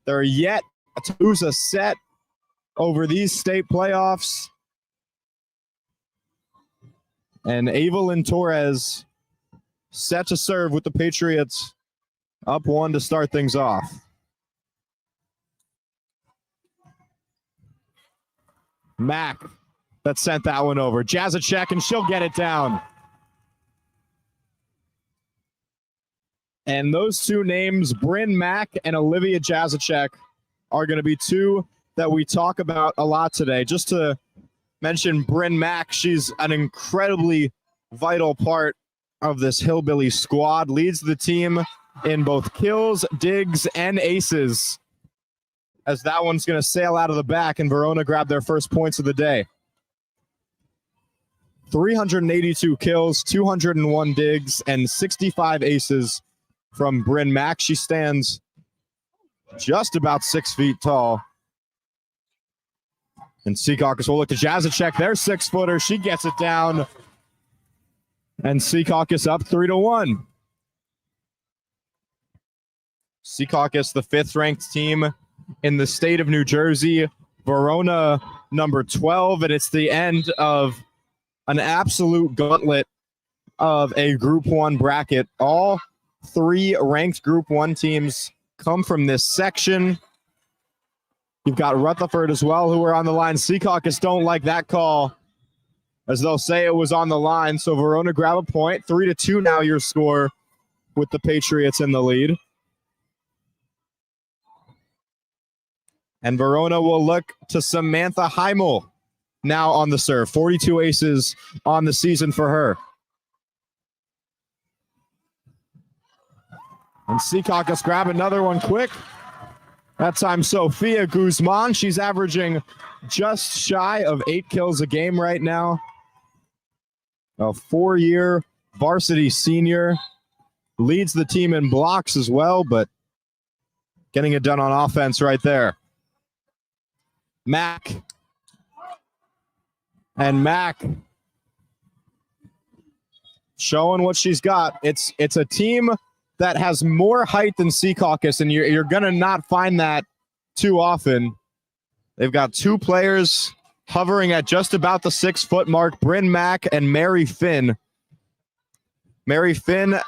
They're yet to lose a set over these state playoffs. And Evelyn Torres set to serve with the Patriots up 1 to start things off. Mack that sent that one over. Jazicek, and she'll get it down. And those two names, Bryn Mack and Olivia Jazicek, are going to be two that we talk about a lot today. Just to mention Bryn Mack, she's an incredibly vital part of this Hillbillies squad, leads the team in both kills, digs, and aces, as that one's going to sail out of the back and Verona grab their first points of the day. 382 kills, 201 digs, and 65 aces from Bryn Mack. She stands just about 6 feet tall. And Secaucus will look to Jazicek, their 6-footer. She gets it down. And Secaucus up 3-1. Secaucus, the 5th-ranked team in the state of New Jersey. Verona, number 12. And it's the end of an absolute gauntlet of a Group 1 bracket. All 3 ranked Group 1 teams come from this section. You've got Rutherford as well, who are on the line. Secaucus don't like that call, as they'll say it was on the line. So Verona grab a point. 3-2 now your score, with the Patriots in the lead. And Verona will look to Samantha Heimel now on the serve. 42 aces on the season for her. And Secaucus grab another one quick. That time Sophia Guzman. She's averaging just shy of 8 kills a game right now. A 4-year varsity senior. Leads the team in blocks as well, but getting it done on offense right there. Mack. And Mack showing what she's got. It's a team that has more height than Secaucus, and you're going to not find that too often. They've got 2 players hovering at just about the 6-foot mark, Bryn Mack and Mary Finn. Mary Finn,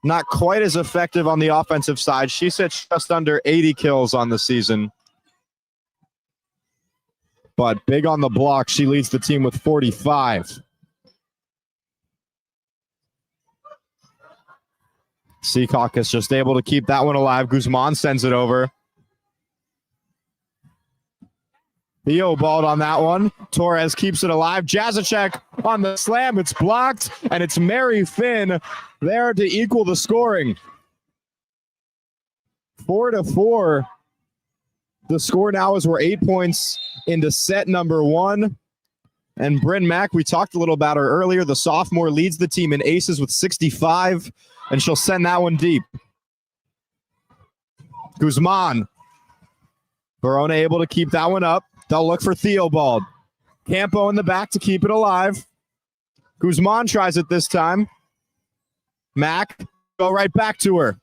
not quite as effective on the offensive side. She sits just under 80 kills on the season. But big on the block, she leads the team with 45. Secaucus just able to keep that one alive. Guzman sends it over. Theobald on that one. Torres keeps it alive. Jazicek on the slam. It's blocked, and it's Mary Finn there to equal the scoring. 4-4. The score now is we're 8 points into set number 1. And Bryn Mack, we talked a little about her earlier. The sophomore leads the team in aces with 65, and she'll send that one deep. Guzman. Verona able to keep that one up. They'll look for Theobald. Campo in the back to keep it alive. Guzman tries it this time. Mack, go right back to her.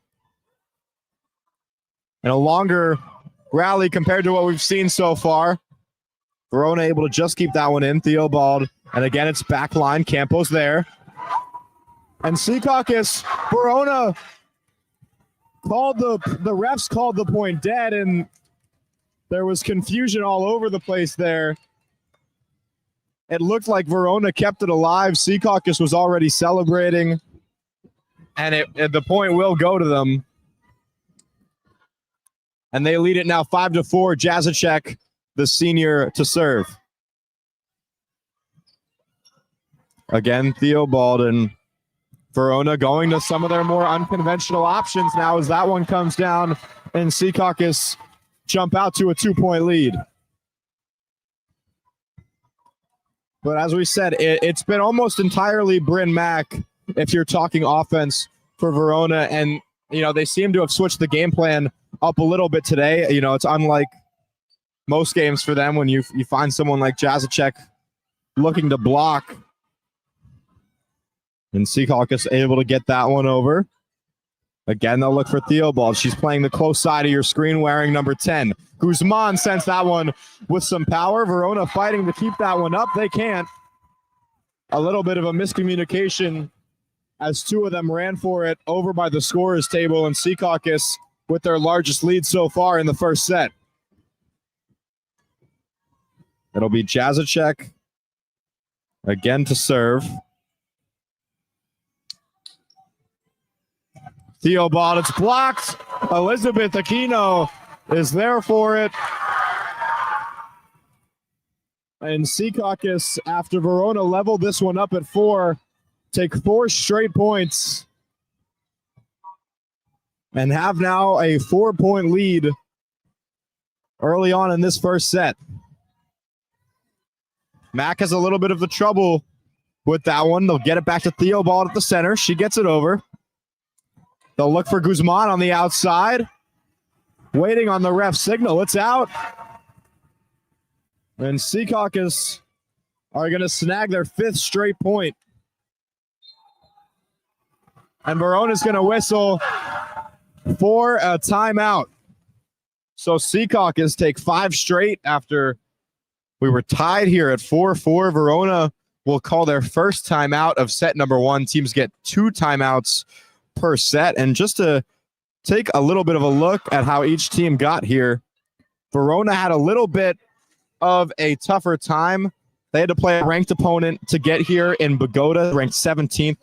And a longer rally compared to what we've seen so far. Verona able to just keep that one in. Theobald. And again, it's back line. Campo's there. And Secaucus, Verona the refs called the point dead, and there was confusion all over the place there. It looked like Verona kept it alive. Secaucus was already celebrating, and the point will go to them. And they lead it now 5-4. Jrysy, the senior, to serve. Again, Theobald. Verona going to some of their more unconventional options now as that one comes down, and Secaucus jump out to a 2-point lead. But as we said, it's been almost entirely Bryn Mack if you're talking offense for Verona, and they seem to have switched the game plan up a little bit today. It's unlike most games for them when you find someone like Jrysy looking to block. And Secaucus able to get that one over. Again, they'll look for Theobald. She's playing the close side of your screen wearing number 10. Guzman sends that one with some power. Verona fighting to keep that one up. They can't. A little bit of a miscommunication as two of them ran for it over by the scorer's table, and Secaucus with their largest lead so far in the first set. It'll be Jrysy again to serve. Theobald, it's blocked. Elizabeth Aquino is there for it. And Secaucus, after Verona leveled this one up at 4, take 4 straight points and have now a 4-point lead early on in this first set. Mack has a little bit of the trouble with that one. They'll get it back to Theobald at the center. She gets it over. They'll look for Guzman on the outside. Waiting on the ref signal. It's out. And Secaucus are going to snag their 5th straight point. And Verona's going to whistle for a timeout. So Secaucus take 5 straight after we were tied here at 4-4. Verona will call their first timeout of set number 1. Teams get 2 timeouts per set. And just to take a little bit of a look at how each team got here, Verona had a little bit of a tougher time. They had to play a ranked opponent to get here in Bogota, ranked 17th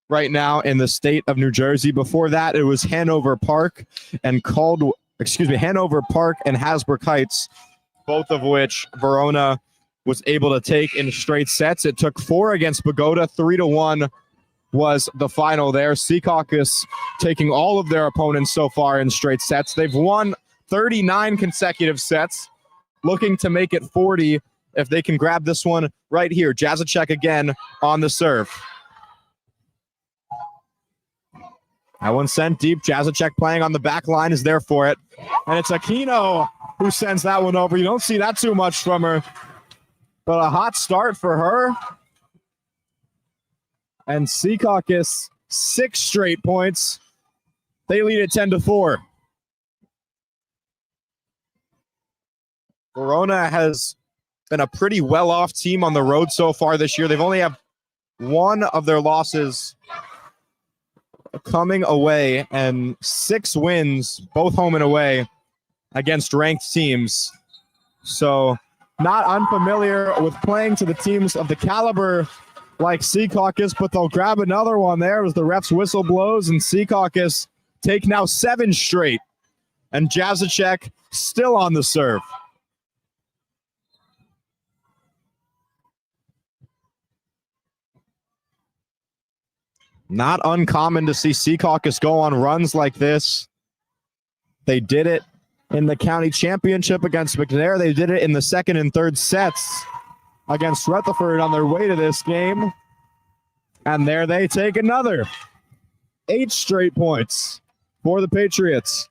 right now in the state of New Jersey. Before that, it was Hanover Park and Hanover Park and Hasbrook Heights, both of which Verona was able to take in straight sets. It took 4 against Bogota, 3-1 was the final there. Secaucus taking all of their opponents so far in straight sets. They've won 39 consecutive sets, looking to make it 40 if they can grab this one right here. Jrysy again on the serve. That one sent deep. Jrysy playing on the back line is there for it. And it's Aquino who sends that one over. You don't see that too much from her, but a hot start for her. And Secaucus, 6 straight points. They lead at 10-4. Verona has been a pretty well-off team on the road so far this year. They've only had 1 of their losses coming away and 6 wins, both home and away, against ranked teams. So not unfamiliar with playing to the teams of the caliber like Secaucus, but they'll grab another one there as the ref's whistle blows, and Secaucus take now 7 straight. And Jrysy still on the serve. Not uncommon to see Secaucus go on runs like this. They did it in the county championship against McNair. They did it in the 2nd and 3rd sets against Rutherford on their way to this game. And there they take another 8 straight points for the Patriots.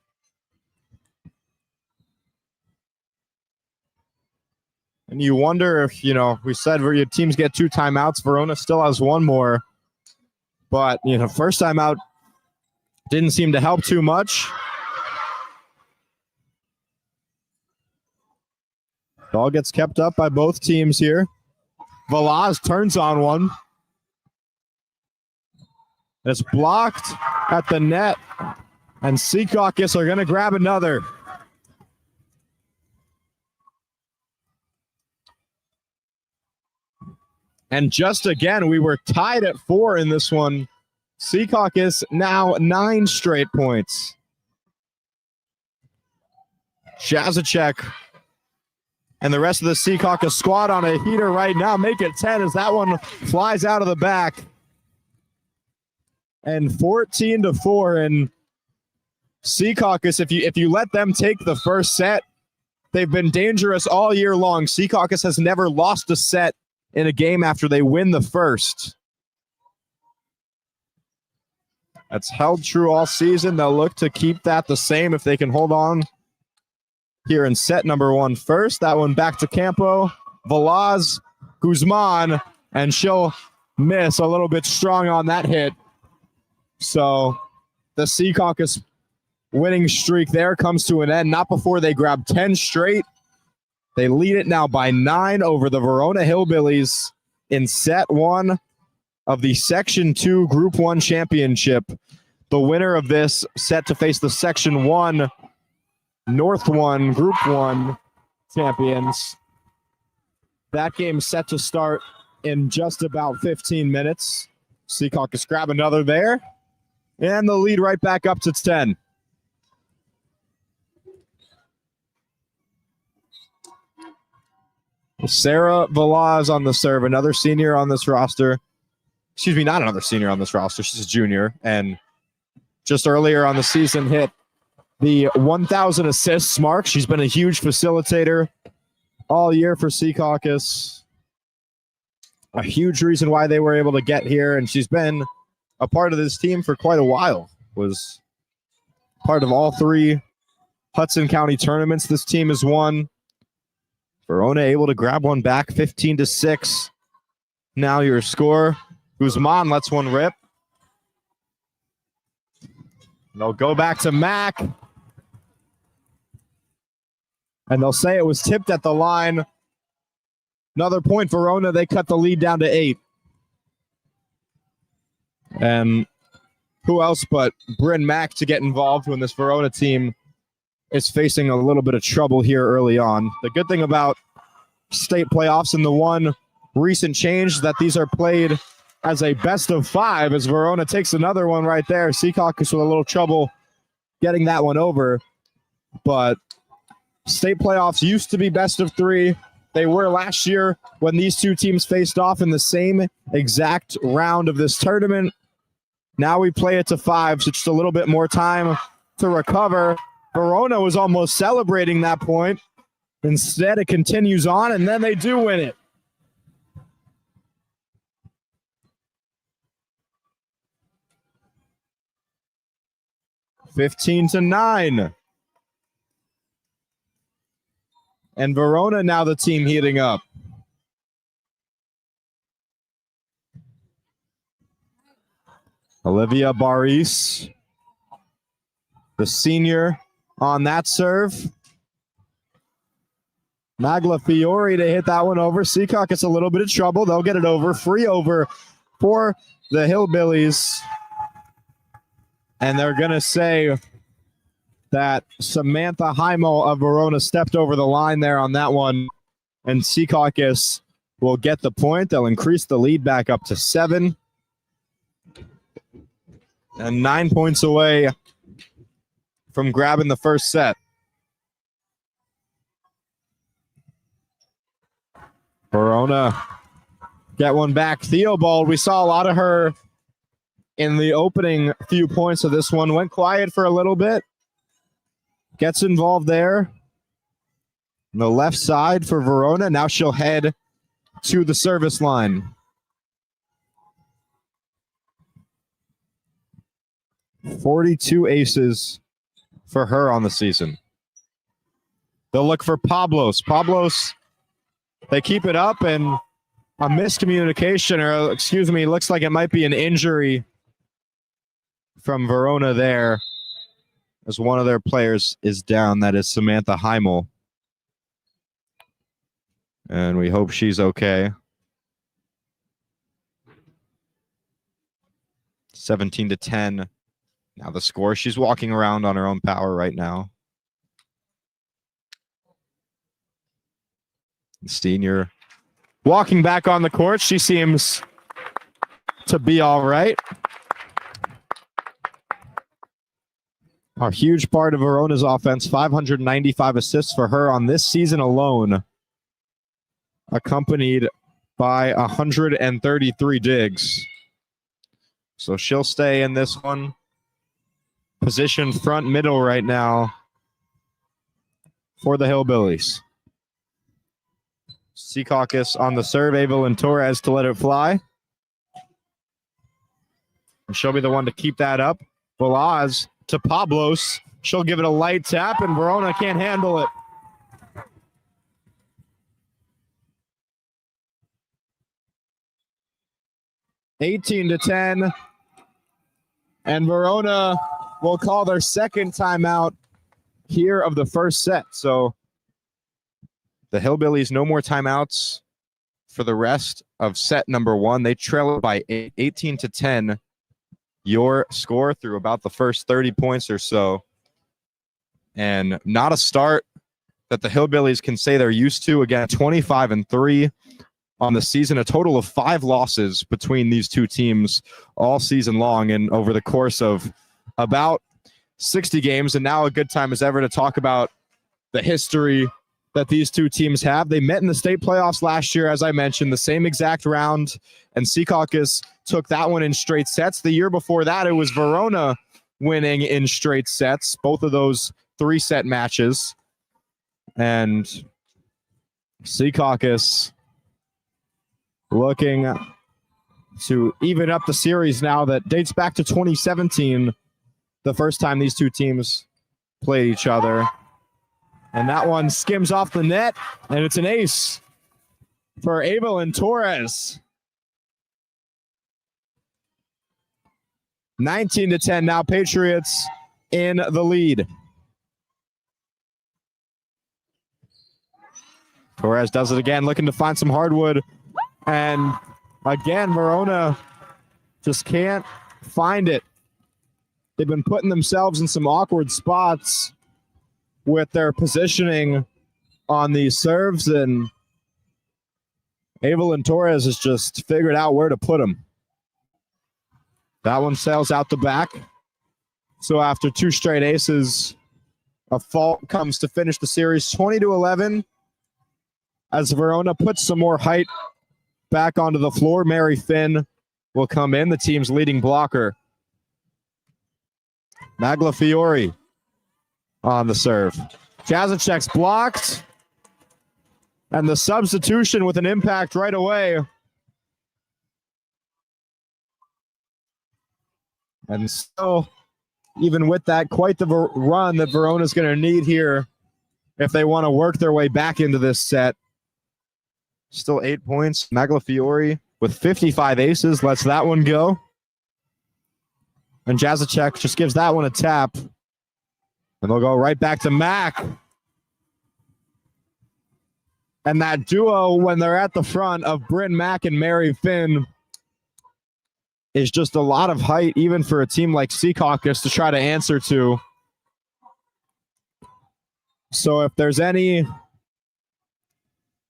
And you wonder if, we said where your teams get 2 timeouts. Verona still has 1 more. But, first timeout didn't seem to help too much. Ball gets kept up by both teams here. Velaz turns on one. It's blocked at the net And Secaucus are going to grab another. And just again, we were tied at 4 in this one. Secaucus now 9 straight points. Jrysy and the rest of the Secaucus squad on a heater right now. Make it 10 as that one flies out of the back. And 14-4. And Secaucus, if you let them take the first set, they've been dangerous all year long. Secaucus has never lost a set in a game after they win the first. That's held true all season. They'll look to keep that the same if they can hold on here in set number 1 first. That one back to Campo. Velaz, Guzman, and she'll miss a little bit strong on that hit. So the Secaucus winning streak there comes to an end, not before they grab 10 straight. They lead it now by 9 over the Verona Hillbillies in set 1 of the Section 2 Group 1 Championship. The winner of this set to face the Section 1 North 1 Group 1 champions. That game set to start in just about 15 minutes. Secaucus grab another there. And the lead right back up to 10. Sarah Velaz on the serve, another senior on this roster. Excuse me, not another senior on this roster. She's a junior. And just earlier on the season hit the 1,000 assists mark. She's been a huge facilitator all year for Secaucus. A huge reason why they were able to get here. And she's been a part of this team for quite a while. Was part of all 3 Hudson County tournaments this team has won. Verona able to grab one back, 15-6. Now your score. Guzman lets one rip. They'll go back to Mac. And they'll say it was tipped at the line. Another point, Verona. They cut the lead down to 8. And who else but Bryn Mack to get involved when this Verona team is facing a little bit of trouble here early on. The good thing about state playoffs and the one recent change that these are played as a best of 5 as Verona takes another one right there. Secaucus with a little trouble getting that one over. But state playoffs used to be best of 3. They were last year when these two teams faced off in the same exact round of this tournament. Now we play it to 5, so just a little bit more time to recover. Verona was almost celebrating that point. Instead, it continues on, and then they do win it. (15-9). And Verona now the team heating up. Olivia Baris, the senior on that serve. Magla Fiore to hit that one over. Secaucus a little bit of trouble. They'll get it over. Free over for the Hillbillies. And they're going to say that Samantha Heimel of Verona stepped over the line there on that one. And Secaucus will get the point. They'll increase the lead back up to 7. And 9 points away from grabbing the first set. Verona get one back. Theobald, we saw a lot of her in the opening few points of this one. Went quiet for a little bit. Gets involved there. On the left side for Verona. Now she'll head to the service line. 42 aces for her on the season. They'll look for Pablos. Pablos, they keep it up, and a miscommunication, or excuse me, looks like it might be an injury from Verona there, as one of their players is down. That is Samantha Heimel. And we hope she's okay. 17-10. Now the score, she's walking around on her own power right now. Senior walking back on the court. She seems to be all right. A huge part of Verona's offense, 595 assists for her on this season alone, accompanied by 133 digs. So she'll stay in this one. Position front middle right now for the Hillbillies. Secaucus on the serve, Evelyn Torres to let it fly. And she'll be the one to keep that up. Velaz to Pablos. She'll give it a light tap, and Verona can't handle it. (18-10). And Verona will call their second timeout here of the first set. So the Hillbillies, no more timeouts for the rest of set number one. They trail by 18-10. Your score through about the first 30 points or so. And not a start that the Hillbillies can say they're used to. Again, 25-3 on the season, a total of 5 losses between these two teams all season long and over the course of about 60 games. And now a good time as ever to talk about the history that these two teams have. They met in the state playoffs last year, as I mentioned, the same exact round, and Secaucus took that one in straight sets. The year before that, it was Verona winning in straight sets, both of those 3-set matches. And Secaucus looking to even up the series now that dates back to 2017, the first time these two teams played each other. And that one skims off the net, and it's an ace for Evelyn Torres. 19-10 now, Patriots in the lead. Torres does it again, looking to find some hardwood. And again, Verona just can't find it. They've been putting themselves in some awkward spots with their positioning on these serves, and Evelyn Torres has just figured out where to put them. That one sails out the back. So after 2 straight aces, a fault comes to finish the series 20-11 as Verona puts some more height back onto the floor. Mary Finn will come in, the team's leading blocker. Maglafiore on the serve. Jazicek's blocked. And the substitution with an impact right away. And so, even with that, quite the run that Verona's going to need here if they want to work their way back into this set. Still 8 points. Maglafiore with 55 aces lets that one go. And Jazicek just gives that one a tap. And they'll go right back to Mac. And that duo, when they're at the front of Bryn Mack and Mary Finn, is just a lot of height, even for a team like Secaucus to try to answer to. So if there's any,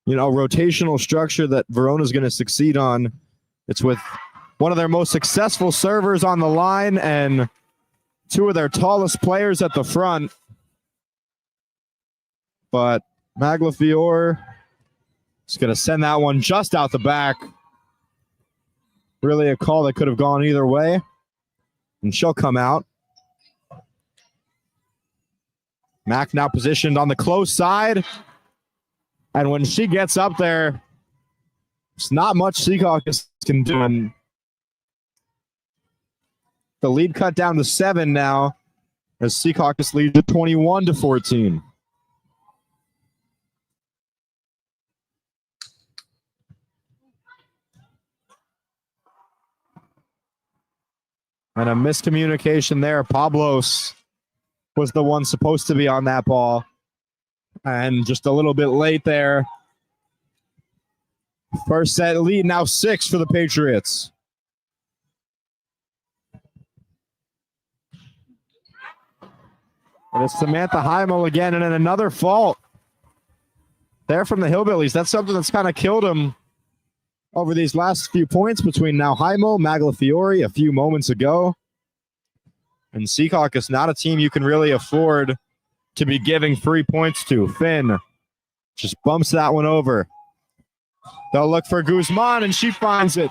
rotational structure that Verona's going to succeed on, it's with one of their most successful servers on the line and 2 of their tallest players at the front. But Maglafiore is going to send that one just out the back. Really a call that could have gone either way. And she'll come out. Mac now positioned on the close side. And when she gets up there, it's not much Secaucus can do. And the lead cut down to 7 now as Secaucus leads to 21-14. And a miscommunication there. Pablos was the one supposed to be on that ball. And just a little bit late there. First set lead, now 6 for the Patriots. And it's Samantha Heimel again, and then another fault there from the Hillbillies. That's something that's kind of killed them over these last few points between now Heimel, Maglafiore a few moments ago. And Secaucus, not a team you can really afford to be giving 3 points to. Finn just bumps that one over. They'll look for Guzman, and she finds it.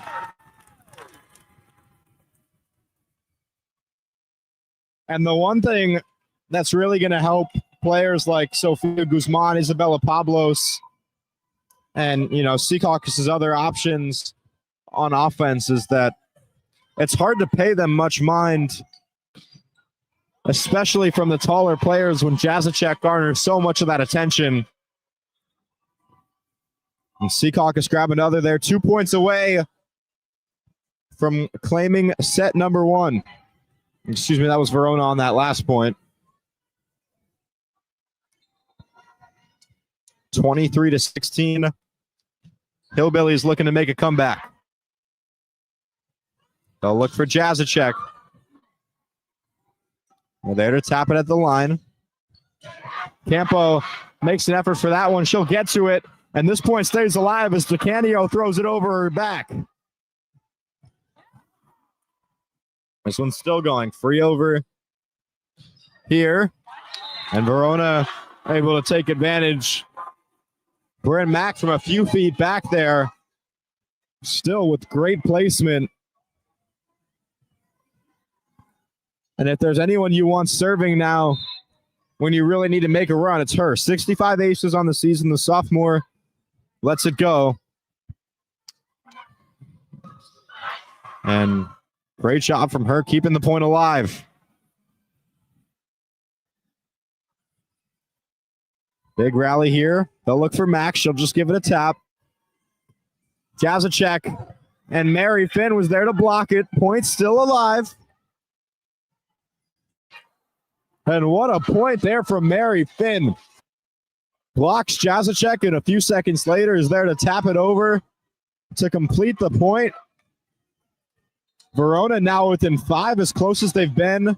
And the one thing that's really going to help players like Sofia Guzman, Isabella Pablos, and, Secaucus' other options on offense is that it's hard to pay them much mind, especially from the taller players when Jazicek garners so much of that attention. And Secaucus grab another there, 2 points away from claiming set number 1. Excuse me, that was Verona on that last point. 23-16. Hillbillies looking to make a comeback. They'll look for Jazicek. They're there to tap it at the line. Campo makes an effort for that one. She'll get to it. And this point stays alive as DeCanio throws it over her back. This one's still going. Free over here. And Verona able to take advantage. Bryn Mack from a few feet back there. Still with great placement. And if there's anyone you want serving now when you really need to make a run, it's her. 65 aces on the season. The sophomore lets it go. And great job from her keeping the point alive. Big rally here. They'll look for Max. She'll just give it a tap. Jazicek and Mary Finn was there to block it. Point still alive. And what a point there from Mary Finn. Blocks Jazicek, and a few seconds later is there to tap it over to complete the point. Verona now within 5, as close as they've been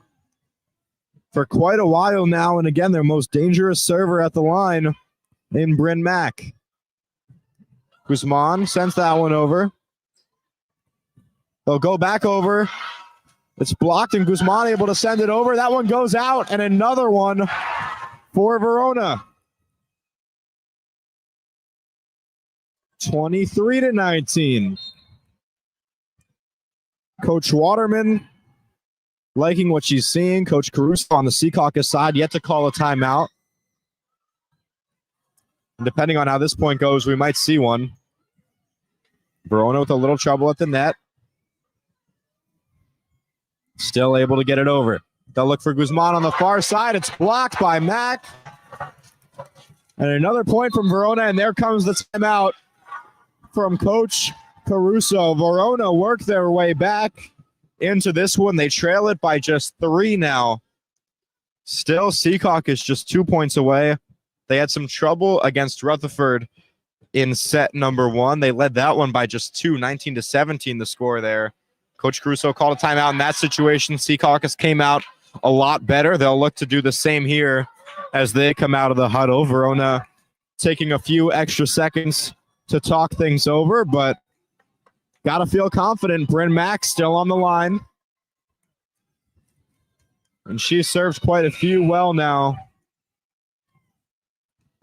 for quite a while now. And again, their most dangerous server at the line in Bryn Mack. Guzman sends that one over. They'll go back over. It's blocked, and Guzman able to send it over. That one goes out, and another one for Verona. 23-19. Coach Waterman liking what she's seeing. Coach Caruso on the Secaucus side yet to call a timeout. And depending on how this point goes, we might see one. Verona with a little trouble at the net. Still able to get it over. They'll look for Guzman on the far side. It's blocked by Mack. And another point from Verona, and there comes the timeout from Coach Caruso. Verona work their way back into this one. They trail it by just 3 now. Still, Secaucus just 2 points away. They had some trouble against Rutherford in set number 1. They led that one by just 2, 19-17 the score there. Coach Caruso called a timeout in that situation. Secaucus came out a lot better. They'll look to do the same here as they come out of the huddle. Verona taking a few extra seconds to talk things over, but got to feel confident. Bryn Mack still on the line. And she serves quite a few well now.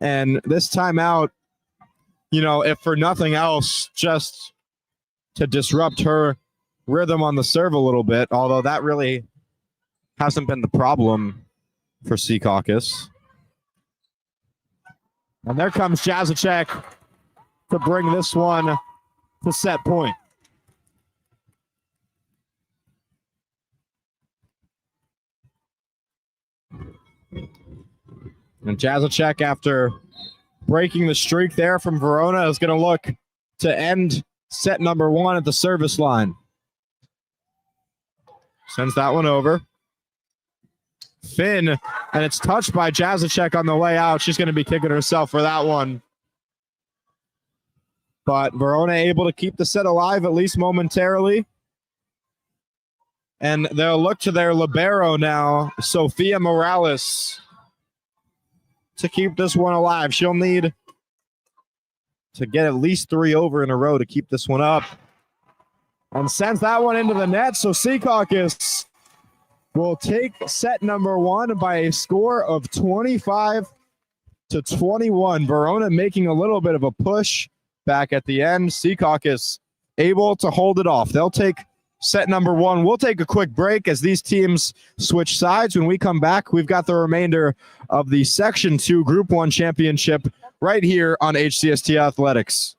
And this timeout, if for nothing else, just to disrupt her rhythm on the serve a little bit, although that really hasn't been the problem for Secaucus. And there comes Jazicek to bring this one to set point. And Jazicek, after breaking the streak there from Verona, is going to look to end set number 1 at the service line. Sends that one over. Finn, and it's touched by Jazicek on the way out. She's going to be kicking herself for that one. But Verona able to keep the set alive, at least momentarily. And they'll look to their libero now, Sofia Morales. to keep this one alive. She'll need to get at least 3 over in a row to keep this one up. And sends that one into the net. So Secaucus will take set number 1 by a score of 25-21. Verona making a little bit of a push back at the end. Secaucus able to hold it off. They'll take set number 1. We'll take a quick break as these teams switch sides. When we come back, we've got the remainder of the Section 2 Group 1 Championship right here on HCST Athletics.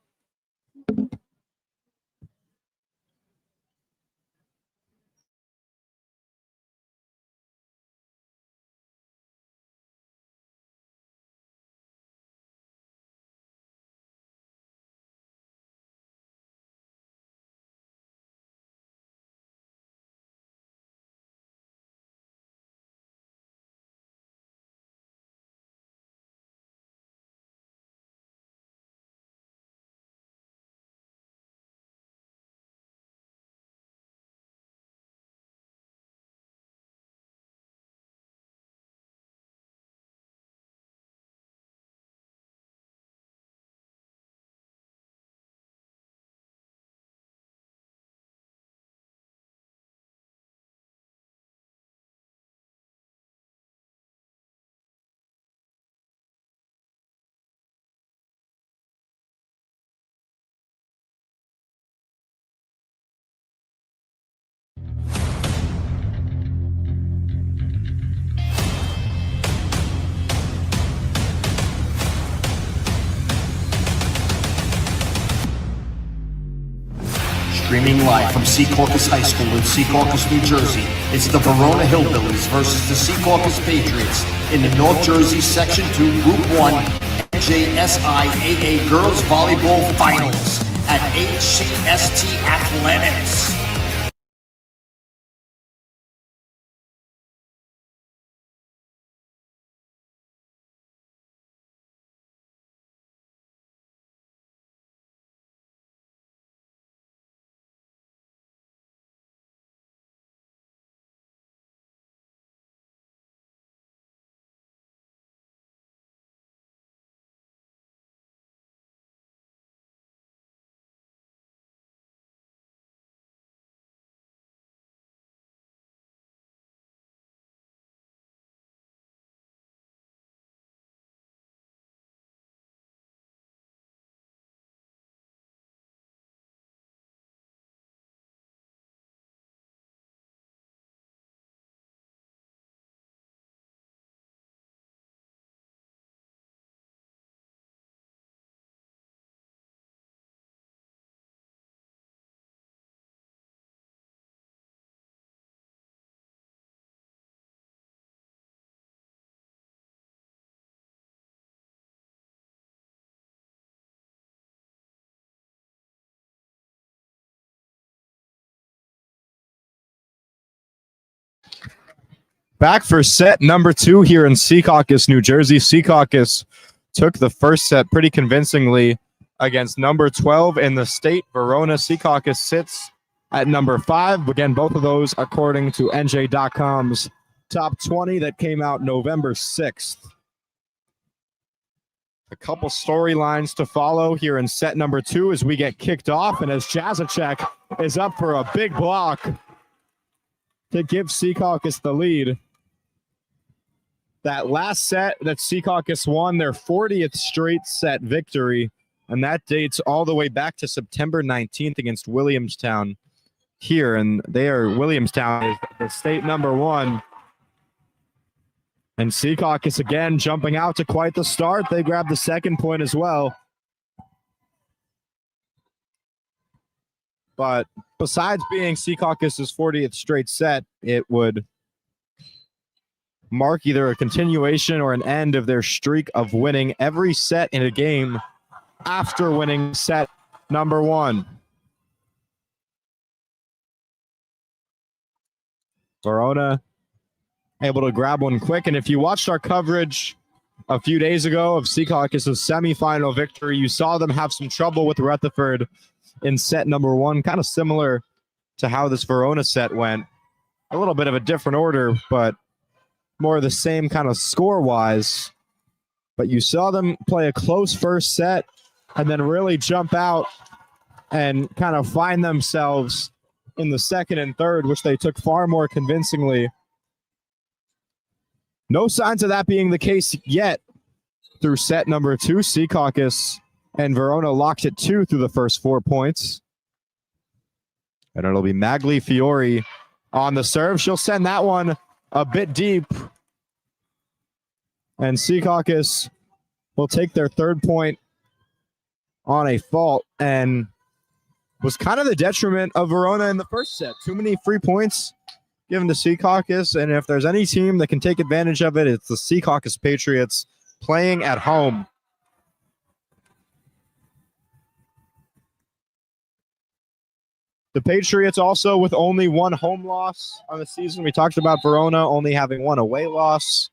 Streaming live from Secaucus High School in Secaucus, New Jersey, it's the Verona Hillbillies versus the Secaucus Patriots in the North Jersey Section 2 Group 1 NJSIAA Girls Volleyball Finals at HCST Athletics. Back for set number 2 here in Secaucus, New Jersey. Secaucus took the first set pretty convincingly against number 12 in the state. Verona. Secaucus sits at number 5. Again, both of those according to NJ.com's top 20 that came out November 6th. A couple storylines to follow here in set number 2 as we get kicked off, and as Jrysy is up for a big block to give Secaucus the lead. That last set that Secaucus won, their 40th straight set victory, and that dates all the way back to September 19th against Williamstown here, and Williamstown is the state number 1. And Secaucus again jumping out to quite the start. They grab the second point as well. But besides being Secaucus's 40th straight set, it would mark either a continuation or an end of their streak of winning every set in a game after winning set number 1. Verona able to grab one quick, and if you watched our coverage a few days ago of Secaucus's semifinal victory, you saw them have some trouble with Rutherford in set number 1, kind of similar to how this Verona set went. A little bit of a different order, but more of the same kind of score-wise. but you saw them play a close first set and then really jump out and kind of find themselves in the second and third, which they took far more convincingly. No signs of that being the case yet through set number 2. Secaucus and Verona locked at 2 through the first 4 points. And it'll be Magli Fiore on the serve. She'll send that one a bit deep. And Secaucus will take their 3rd point on a fault, and was kind of the detriment of Verona in the first set. Too many free points given to Secaucus, and if there's any team that can take advantage of it, it's the Secaucus Patriots playing at home. The Patriots also with only 1 home loss on the season. We talked about Verona only having 1 away loss.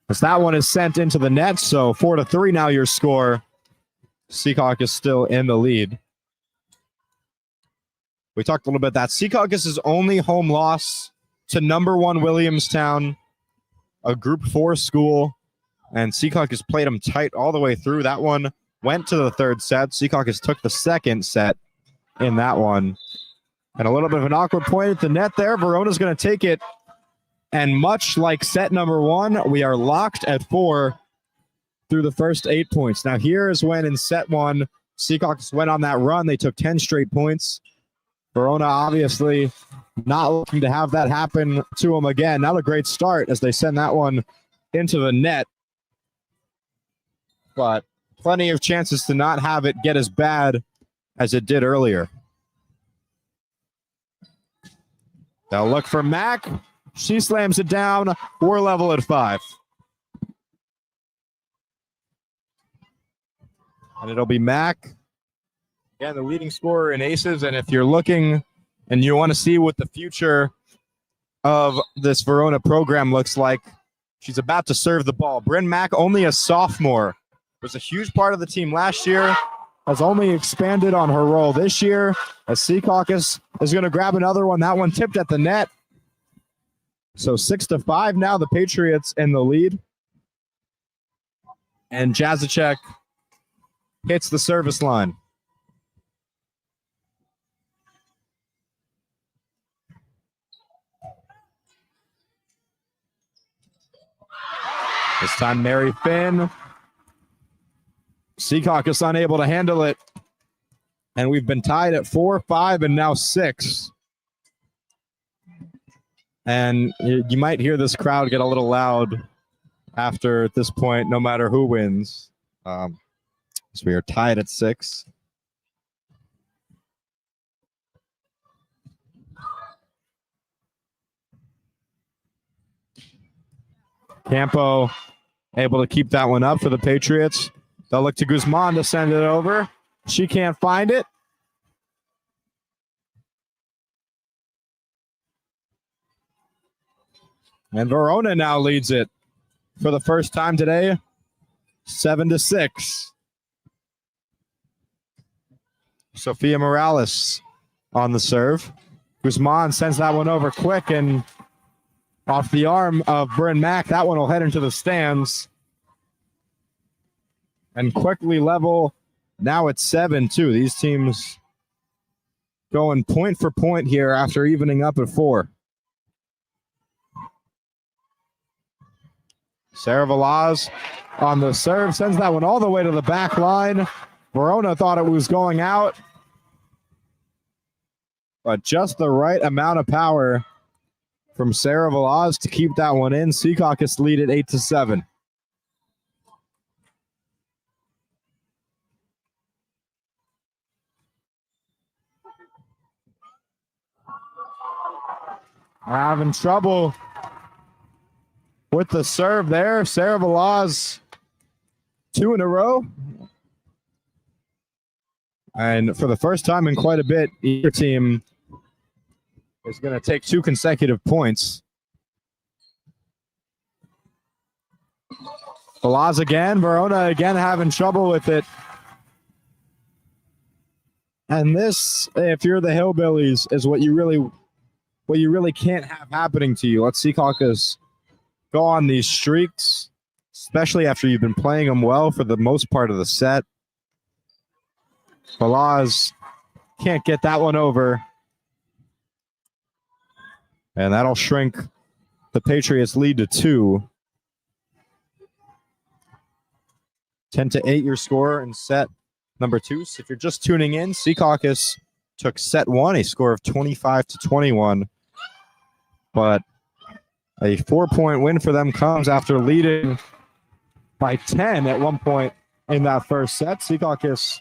As that one is sent into the net, so 4-3 now your score. Secaucus still in the lead. We talked a little bit that Secaucus' only home loss to number 1 Williamstown, a Group 4 school, and Secaucus played them tight all the way through. That one went to the 3rd set. Secaucus took the 2nd set in that one. And a little bit of an awkward point at the net there. Verona's going to take it. And much like set number 1, we are locked at 4 through the first 8 points. Now here is when in set 1, Secaucus went on that run. They took 10 straight points. Verona obviously not looking to have that happen to them again. Not a great start as they send that one into the net. But plenty of chances to not have it get as bad as it did earlier. They'll look for Mack. She slams it down. We're level at 5. And it'll be Mack. Again, the leading scorer in aces. And if you're looking and you want to see what the future of this Verona program looks like, she's about to serve the ball. Bryn Mack, only a sophomore, was a huge part of the team last year, has only expanded on her role this year, as Secaucus is going to grab another one. That one tipped at the net. So 6-5 now, the Patriots in the lead. And Jazicek hits the service line. This time Mary Finn. Secaucus unable to handle it. And we've been tied at 4, 5, and now 6. And you might hear this crowd get a little loud after at this point, no matter who wins. So we are tied at 6. Campo able to keep that one up for the Patriots. They'll look to Guzman to send it over. She can't find it. And Verona now leads it for the first time today, 7-6. Sophia Morales on the serve. Guzman sends that one over quick and off the arm of Bryn Mack. That one will head into the stands. And quickly level. Now it's 7-2. These teams going point for point here after evening up at 4. Sarah Velaz on the serve. Sends that one all the way to the back line. Verona thought it was going out. But just the right amount of power from Sarah Velaz to keep that one in. Secaucus lead at 8-7. Having trouble with the serve there. Sarah Velaz, 2 in a row. And for the first time in quite a bit, either team is going to take 2 consecutive points. Velaz again. Verona again having trouble with it. And this, if you're the Hillbillies, is what you really can't have happening to you. Let's see Secaucus go on these streaks. especially after you've been playing them well for the most part of the set. Balaz can't get that one over. And that'll shrink the Patriots' lead to 2. 10-8 your score in set number 2. So if you're just tuning in, Secaucus took set 1, a score of 25-21. But a 4-point win for them comes after leading by 10 at one point in that first set. Secaucus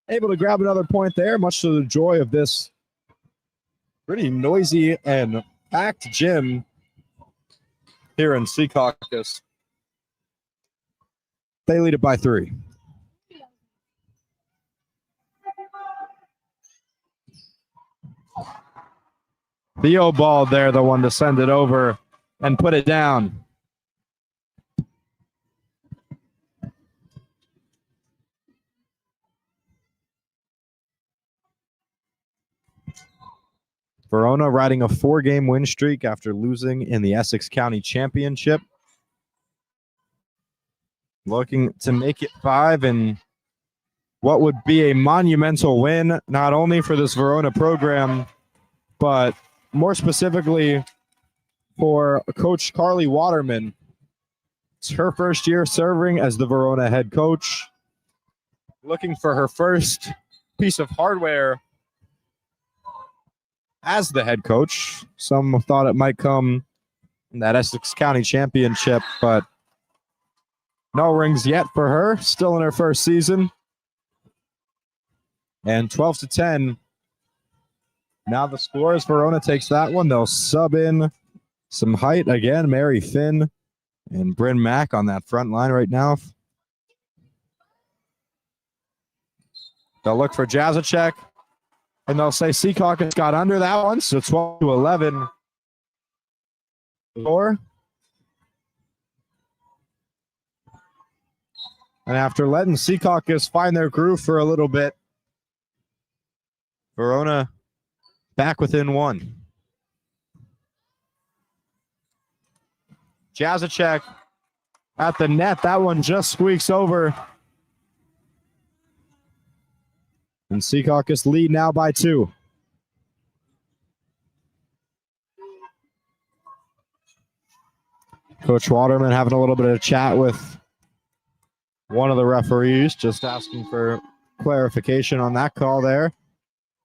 able to grab another point there, much to the joy of this pretty noisy and packed gym here in Secaucus. They lead it by 3. Theo Ball there, the one to send it over and put it down. Verona riding a 4-game win streak after losing in the Essex County Championship. Looking to make it 5 in what would be a monumental win, not only for this Verona program, but more specifically for Coach Carly Waterman. It's her first year serving as the Verona head coach. Looking for her first piece of hardware as the head coach. Some thought it might come in that Essex County Championship, but no rings yet for her. Still in her first season. And 12-10. Now the score is Verona takes that one. They'll sub in some height again. Mary Finn and Bryn Mack on that front line right now. They'll look for Jazicek. And they'll say Secaucus got under that one, so 12-11. Score. And after letting Secaucus find their groove for a little bit, Verona back within 1. Jazicek at the net. That one just squeaks over. And Secaucus lead now by 2. Coach Waterman having a little bit of chat with one of the referees, just asking for clarification on that call there.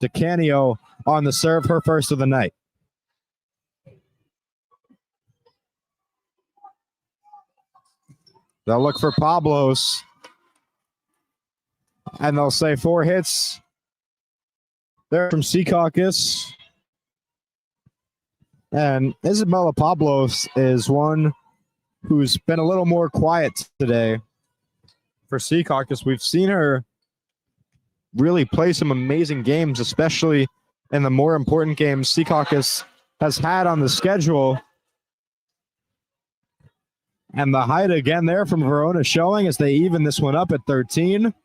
DeCanio on the serve, her first of the night. They'll look for Pablos. And they'll say 4 hits there from Secaucus. And Isabella Pablos is one who's been a little more quiet today for Secaucus. We've seen her really play some amazing games, especially in the more important games Secaucus has had on the schedule. And the height again there from Verona showing as they even this one up at 13.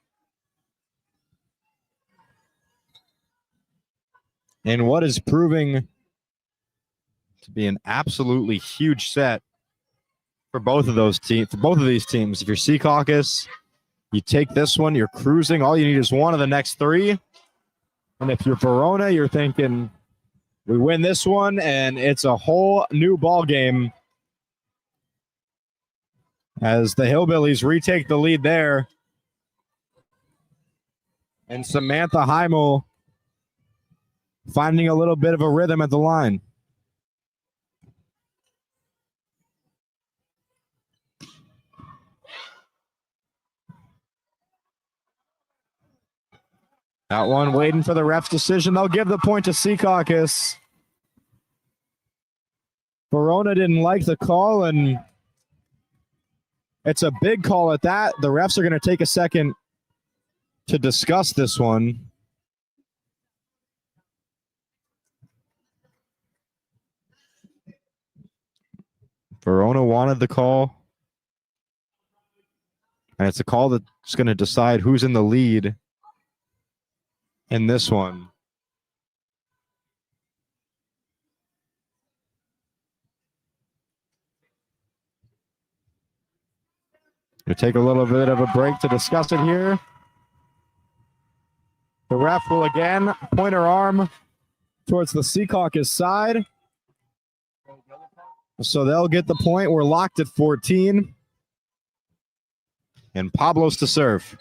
And what is proving to be an absolutely huge set for both of those teams, for both of these teams. If you're Secaucus, you take this one, you're cruising. All you need is one of the next 3. And if you're Verona, you're thinking, we win this one, and it's a whole new ball game as the Hillbillies retake the lead there. And Samantha Heimel finding a little bit of a rhythm at the line. That one waiting for the ref's decision. They'll give the point to Secaucus. Verona didn't like the call, and it's a big call at that. The refs are going to take a second to discuss this one. Verona wanted the call. And it's a call that's going to decide who's in the lead in this one. We'll take a little bit of a break to discuss it here. The ref will again point her arm towards the Secaucus side. So they'll get the point. We're locked at 14. And Pablos to serve.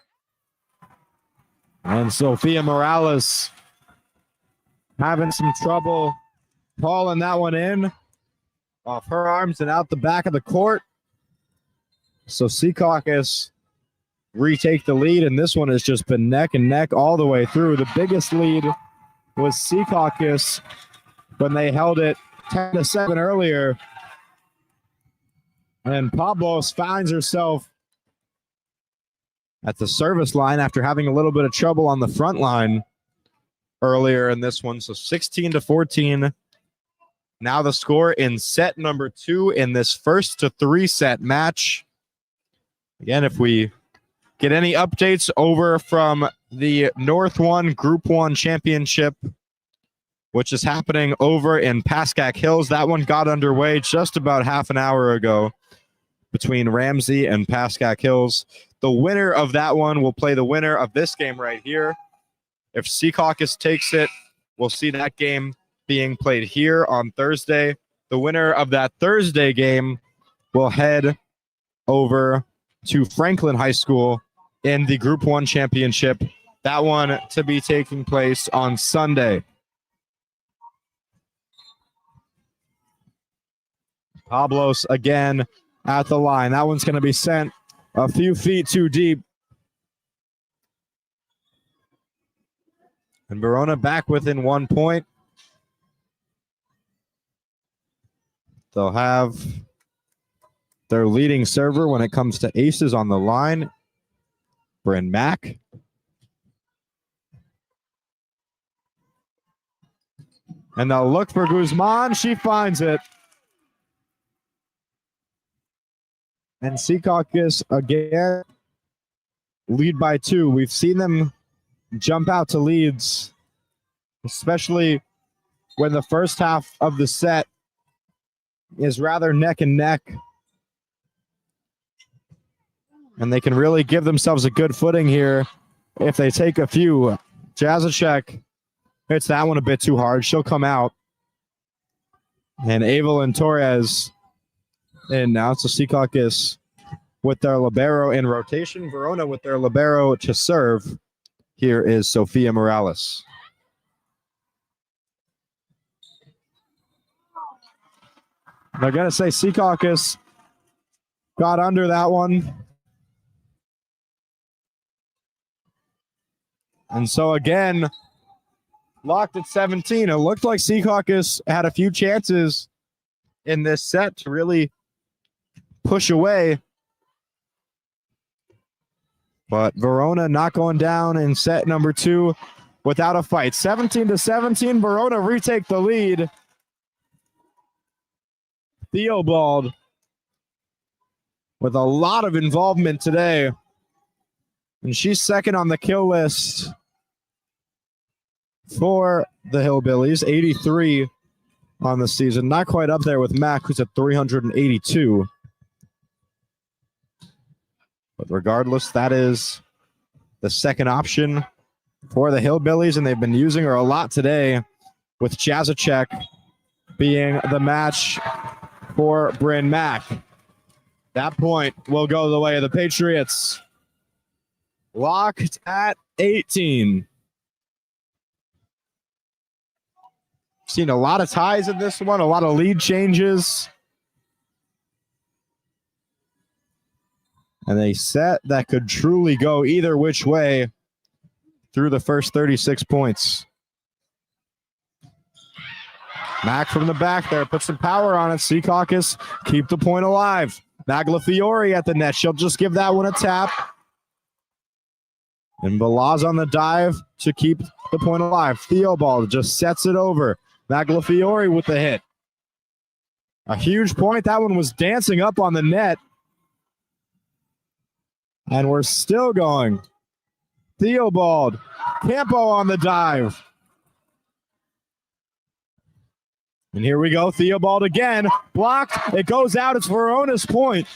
And Sophia Morales having some trouble hauling that one in off her arms and out the back of the court. So Secaucus retake the lead, and this one has just been neck and neck all the way through. The biggest lead was Secaucus when they held it 10-7 earlier. And Pablos finds herself at the service line after having a little bit of trouble on the front line earlier in this one. So 16-14. Now the score in set number 2 in this first to 3 set match. Again, if we get any updates over from the North 1 Group 1 Championship, which is happening over in Pascack Hills, that one got underway just about half an hour ago between Ramsey and Pascack Hills. The winner of that one will play the winner of this game right here. If Secaucus takes it, we'll see that game being played here on Thursday. The winner of that Thursday game will head over to Franklin High School in the Group 1 Championship. That one to be taking place on Sunday. Pablos again at the line. That one's going to be sent a few feet too deep. And Verona back within 1 point. They'll have their leading server when it comes to aces on the line, Bryn Mack. And they'll look for Guzman. She finds it. And Secaucus again lead by 2. We've seen them jump out to leads, especially when the first half of the set is rather neck and neck. And they can really give themselves a good footing here if they take a few. Jrysy hits that one a bit too hard. She'll come out. And Evelyn Torres in now. So Secaucus with their libero in rotation. Verona with their libero to serve. Here is Sophia Morales. They're going to say Secaucus got under that one. And so again, locked at 17. It looked like Secaucus had a few chances in this set to really push away. But Verona not going down in set number 2 without a fight. 17-17, Verona retake the lead. Theobald with a lot of involvement today. And she's second on the kill list for the Hillbillies, 83 on the season. Not quite up there with Mac, who's at 382. But regardless, that is the second option for the Hillbillies, and they've been using her a lot today with Jrysy being the match for Bryn Mack. That point will go the way of the Patriots. Locked at 18. Seen a lot of ties in this one, a lot of lead changes. And a set that could truly go either which way through the first 36 points. Mack from the back there, put some power on it. Secaucus keep the point alive. Maglafiore at the net. She'll just give that one a tap. And Balaz on the dive to keep the point alive. Theobald just sets it over. Maglafiore with the hit. A huge point. That one was dancing up on the net. And we're still going. Theobald. Campo on the dive. And here we go. Theobald again. Blocked. It goes out. It's Verona's point.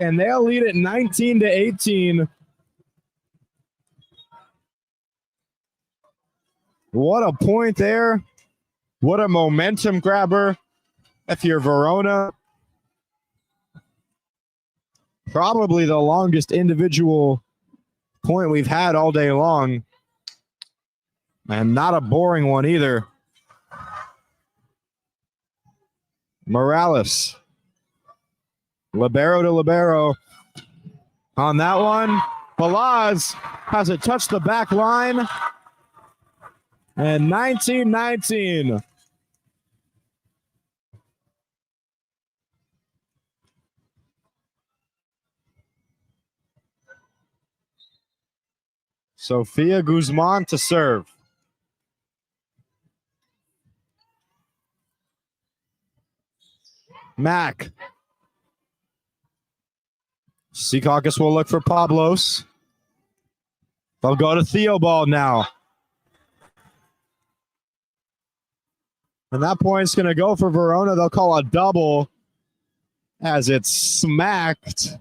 And they'll lead it 19-18. What a point there. What a momentum grabber. If you're Verona, probably the longest individual point we've had all day long. And not a boring one either. Morales. Libero to libero. On that one, Balaz has it touched the back line. And 19-19. Sofia Guzman to serve. Mac. Secaucus will look for Pablos. They'll go to Theobald now. And that point's going to go for Verona. They'll call a double as it's smacked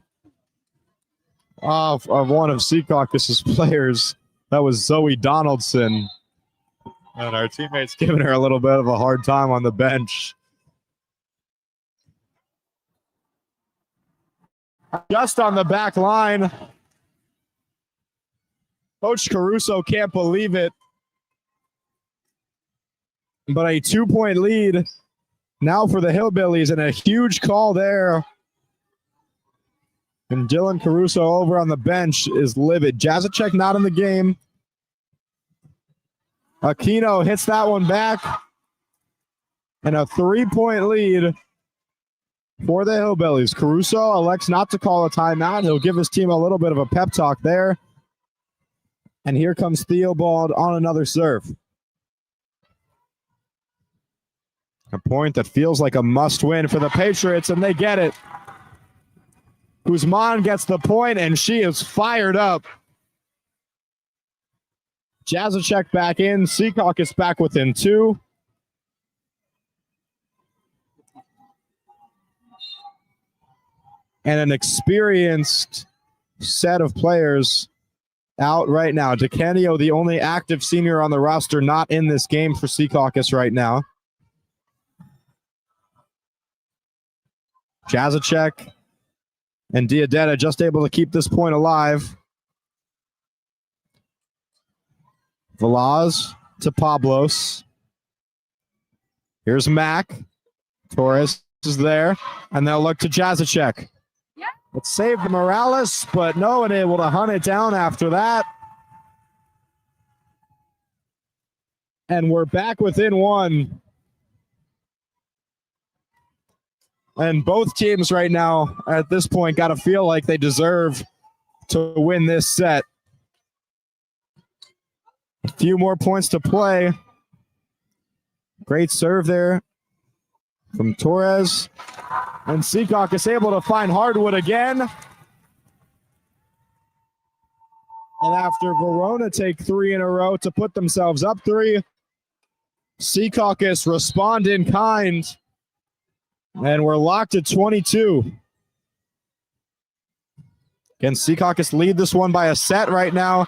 off of one of Secaucus's players. That was Zoe Donaldson. And our teammates giving her a little bit of a hard time on the bench. Just on the back line. Coach Caruso can't believe it. But a 2-point lead now for the Hillbillies, and a huge call there. And Dylan Caruso over on the bench is livid. Jazicek not in the game. Aquino hits that one back. And a 3-point lead for the Hillbillies. Caruso elects not to call a timeout. He'll give his team a little bit of a pep talk there. And here comes Theobald on another serve. A point that feels like a must-win for the Patriots, and they get it. Guzman gets the point, and she is fired up. Jazicek back in. Secaucus back within 2. And an experienced set of players out right now. DeCanio, the only active senior on the roster, not in this game for Secaucus right now. Jazicek and Diadetta just able to keep this point alive. Velaz to Pablos. Here's Mac. Torres is there, and they'll look to Jazicek. Let's save the Morales, but no one able to hunt it down after that. And we're back within 1. And both teams right now at this point got to feel like they deserve to win this set. A few more points to play. Great serve there from Torres. And Secaucus able to find hardwood again. And after Verona take 3 in a row to put themselves up 3, Secaucus respond in kind. And we're locked at 22. Can Secaucus lead this one by a set right now?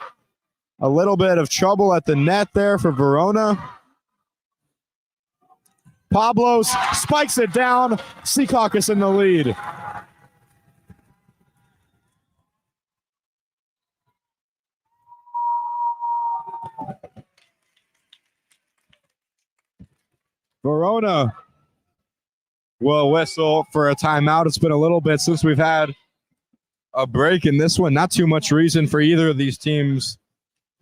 A little bit of trouble at the net there for Verona. Pablos spikes it down. Secaucus in the lead. Verona will whistle for a timeout. It's been a little bit since we've had a break in this one. Not too much reason for either of these teams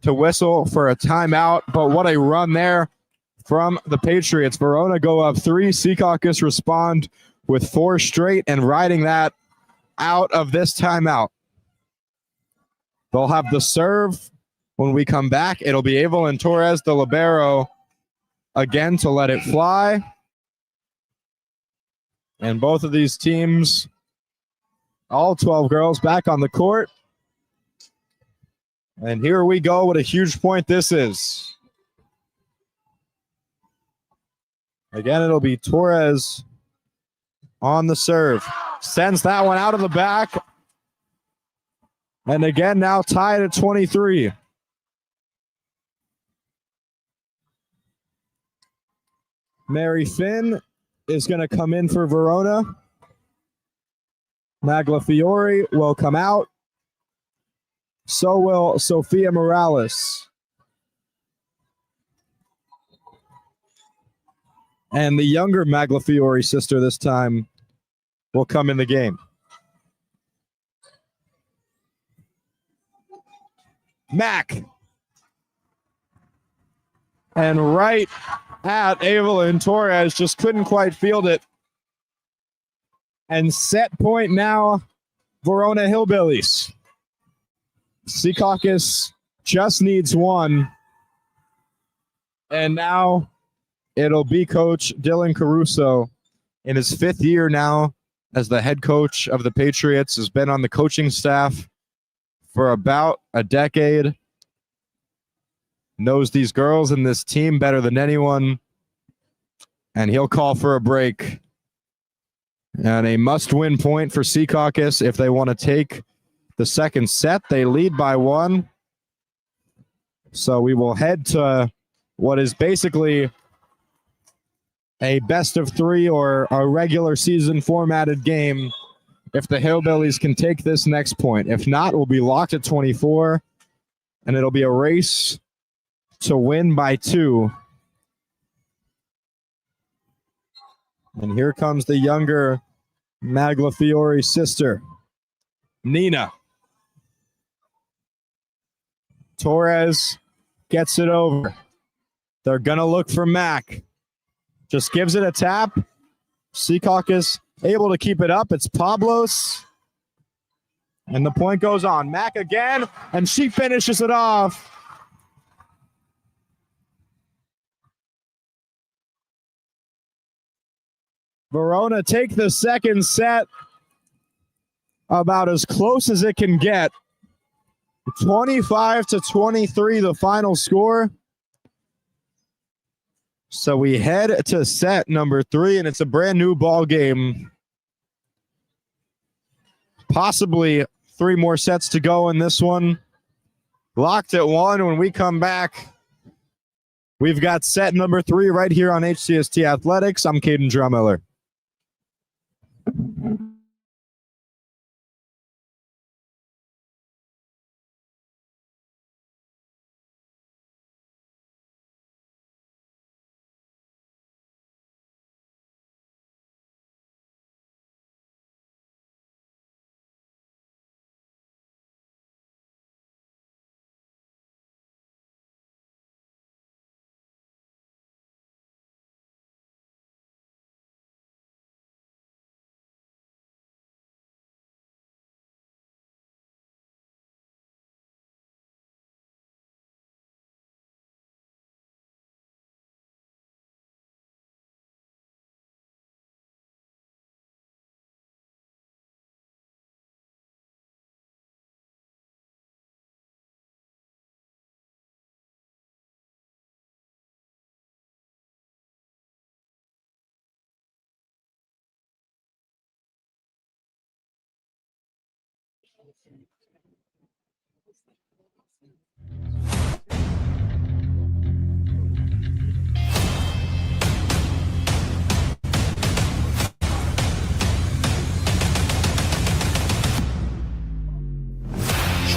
to whistle for a timeout, but what a run there from the Patriots. Verona go up 3. Secaucus respond with 4 straight and riding that out of this timeout. They'll have the serve when we come back. It'll be Evelyn Torres, the libero, again to let it fly. And both of these teams, all 12 girls back on the court. And here we go. What a huge point this is. Again, it'll be Torres on the serve. Sends that one out of the back. And again, now tied at 23. Mary Finn is going to come in for Verona. Maglafiore will come out. So will Sophia Morales. And the younger Maglafiore sister this time will come in the game. Mac. And right at Evelyn Torres, just couldn't quite field it. And set point now, Verona Hillbillies. Secaucus just needs one. And now it'll be Coach Dylan Caruso in his 5th year now as the head coach of the Patriots, has been on the coaching staff for about a decade. Knows these girls and this team better than anyone. And he'll call for a break. And a must-win point for Secaucus if they want to take the second set. They lead by 1. So we will head to what is basically a best-of-3 or a regular season formatted game if the Hillbillies can take this next point. If not, we'll be locked at 24, and it'll be a race to win by 2. And here comes the younger Maglafiore sister, Nina. Torres gets it over. They're going to look for Mac. Just gives it a tap. Secaucus able to keep it up. It's Pablos. And the point goes on. Mac again, and she finishes it off. Verona take the second set about as close as it can get. 25-23, the final score. So we head to set number 3, and it's a brand new ball game. Possibly 3 more sets to go in this one. Locked at 1. When we come back, we've got set number 3 right here on HCST Athletics. I'm Caden Drummiller.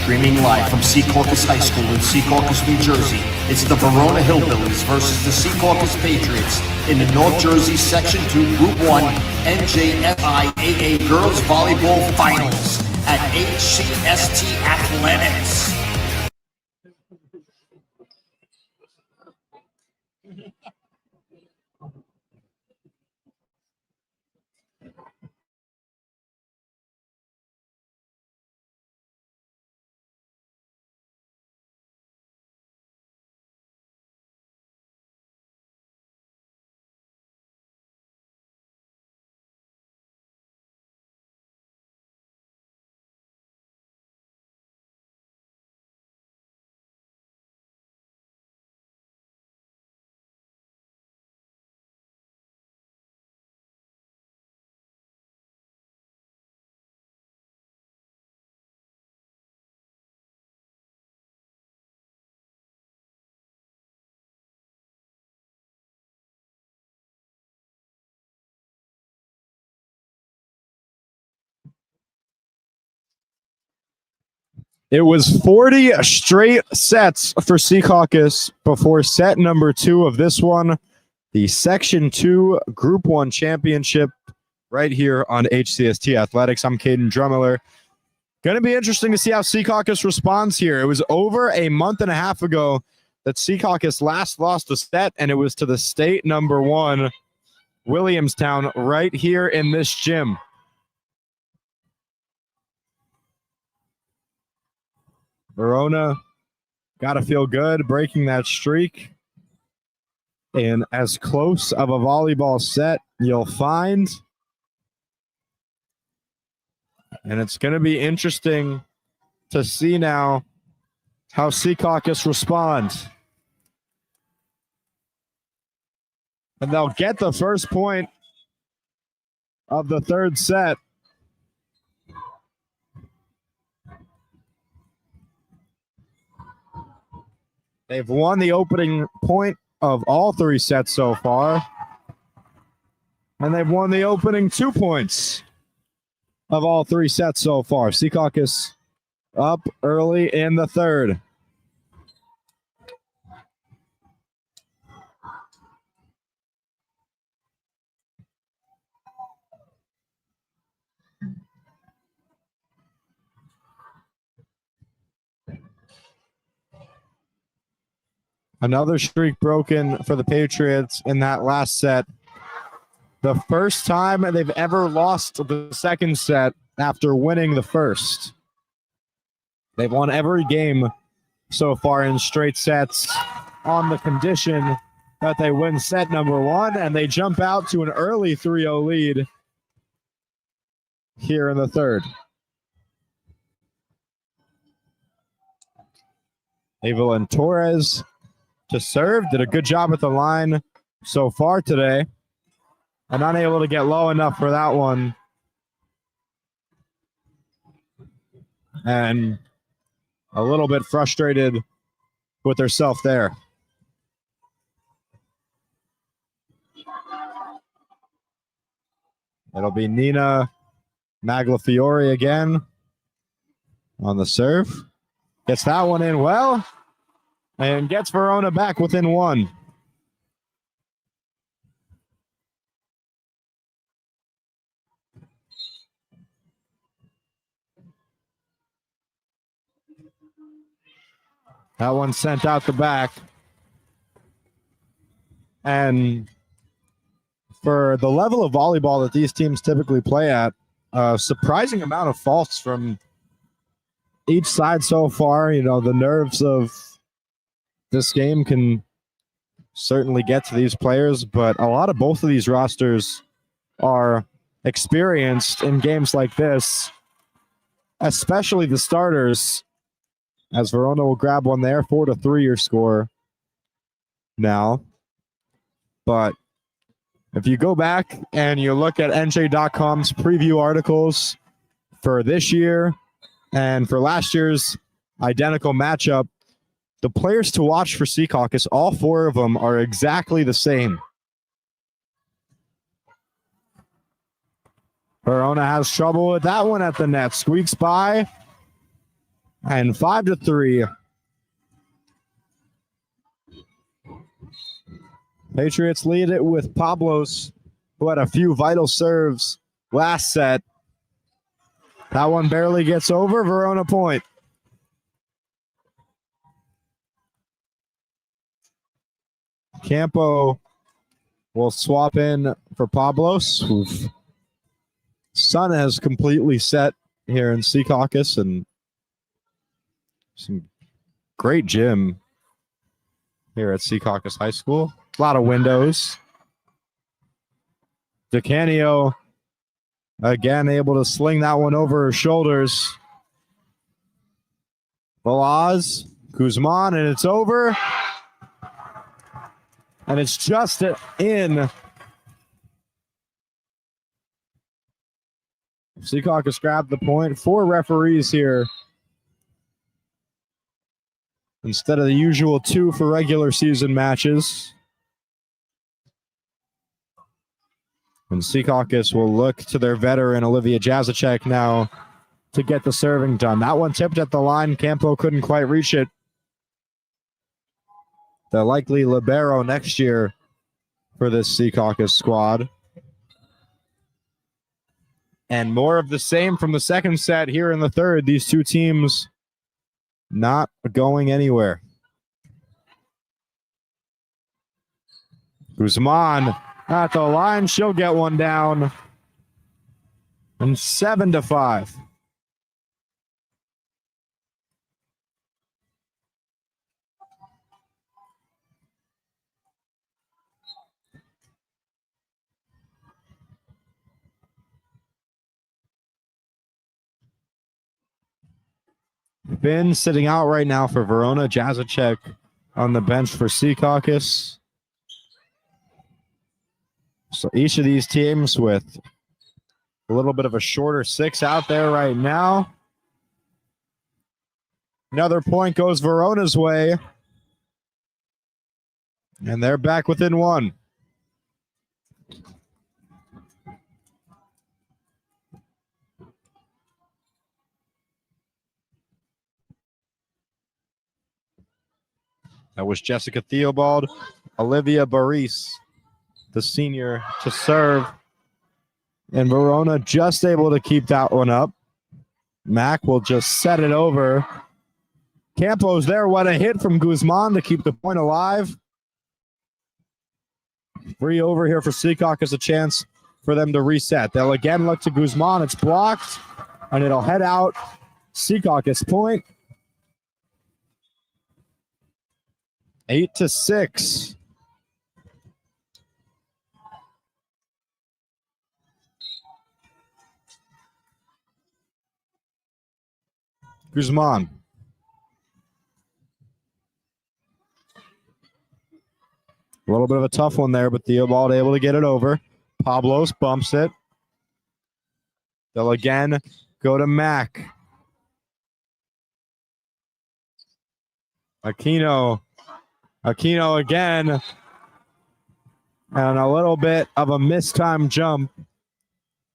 Streaming live from Secaucus High School in Secaucus, New Jersey, it's the Verona Hillbillies versus the Secaucus Patriots in the North Jersey Section 2 Group 1 NJSIAA Girls Volleyball Finals at HCST Athletics. It was 40 straight sets for Secaucus before set number 2 of this one, the Section 2 Group 1 Championship right here on HCST Athletics. I'm Caden Drummiller. Going to be interesting to see how Secaucus responds here. It was over a month and a half ago that Secaucus last lost a set, and it was to the state number 1, Williamstown, right here in this gym. Verona got to feel good breaking that streak. And as close of a volleyball set you'll find. And it's going to be interesting to see now how Secaucus responds. And they'll get the first point of the third set. They've won the opening point of all 3 sets so far. And they've won the opening 2 points of all 3 sets so far. Secaucus up early in the third. Another streak broken for the Patriots in that last set. The first time they've ever lost the second set after winning the first. They've won every game so far in straight sets on the condition that they win set number 1, and they jump out to an early 3-0 lead here in the third. Evelyn Torres to serve, did a good job at the line so far today, and unable to get low enough for that one. And a little bit frustrated with herself there. It'll be Nina Maglafiore again on the serve. Gets that one in well. And gets Verona back within 1. That one sent out the back. And for the level of volleyball that these teams typically play at, a surprising amount of faults from each side so far. You know, the nerves of this game can certainly get to these players, but a lot of both of these rosters are experienced in games like this, especially the starters, as Verona will grab one there. 4-3 your score now. But if you go back and you look at NJ.com's preview articles for this year and for last year's identical matchup, the players to watch for Secaucus, all 4 of them are exactly the same. Verona has trouble with that one at the net. Squeaks by. And 5-3. Patriots lead it with Pablos, who had a few vital serves last set. That one barely gets over. Verona point. Campo will swap in for Pablos. Oof. Sun has completely set here in Secaucus, and some great gym here at Secaucus High School. A lot of windows. DeCanio again able to sling that one over her shoulders. Velaz, Guzman, and it's over. And it's just in. Secaucus grabbed the point. 4 referees here instead of the usual 2 for regular season matches. And Secaucus will look to their veteran, Olivia Jazacek, now to get the serving done. That one tipped at the line. Campo couldn't quite reach it. The likely libero next year for this Secaucus squad. And more of the same from the second set here in the third. These two teams not going anywhere. Guzman at the line. She'll get one down. And 7-5. Finn sitting out right now for Verona. Jacek on the bench for Secaucus. So each of these teams with a little bit of a shorter six out there right now. Another point goes Verona's way. And they're back within one. That was Jessica Theobald. Olivia Baris, the senior, to serve. And Verona just able to keep that one up. Mack will just set it over. Campo's there. What a hit from Guzman to keep the point alive. Free over here for Secaucus, a chance for them to reset. They'll again look to Guzman. It's blocked, and it'll head out. Secaucus point. 8-6. Guzman. A little bit of a tough one there, but Theobald able to get it over. Pablos bumps it. They'll again go to Mack. Aquino again. And a little bit of a mistimed jump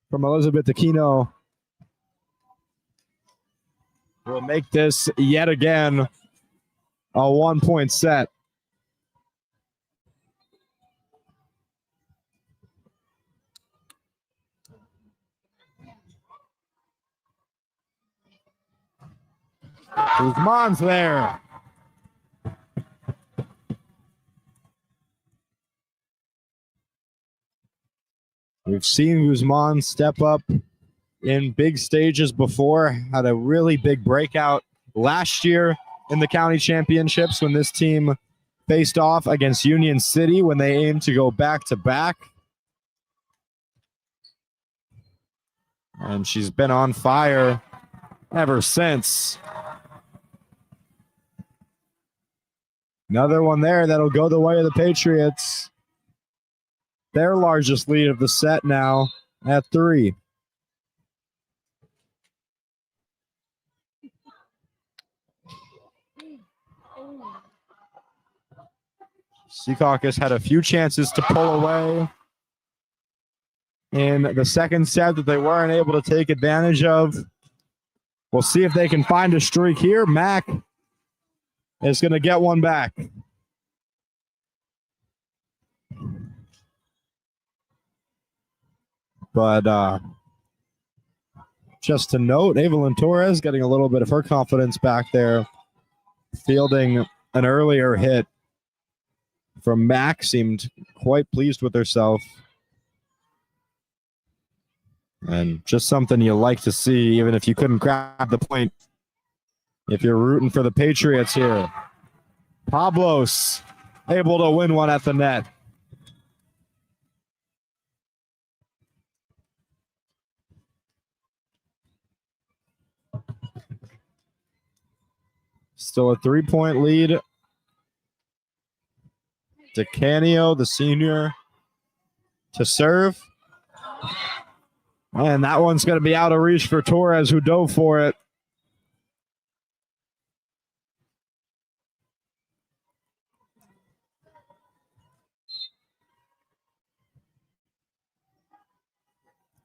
from Elizabeth Aquino will make this yet again a 1-point set. Guzman's there. We've seen Guzman step up in big stages before. Had a really big breakout last year in the county championships when this team faced off against Union City when they aimed to go back-to-back. And she's been on fire ever since. Another one there that'll go the way of the Patriots. Their largest lead of the set now at 3. Secaucus had a few chances to pull away in the second set that they weren't able to take advantage of. We'll see if they can find a streak here. Mack is going to get one back. But just to note, Evelyn Torres getting a little bit of her confidence back there. Fielding an earlier hit from Mack, seemed quite pleased with herself. And just something you like to see, even if you couldn't grab the point. If you're rooting for the Patriots here. Pablos able to win one at the net. Still a 3-point lead. DeCanio, the senior, to serve. And that one's going to be out of reach for Torres, who dove for it.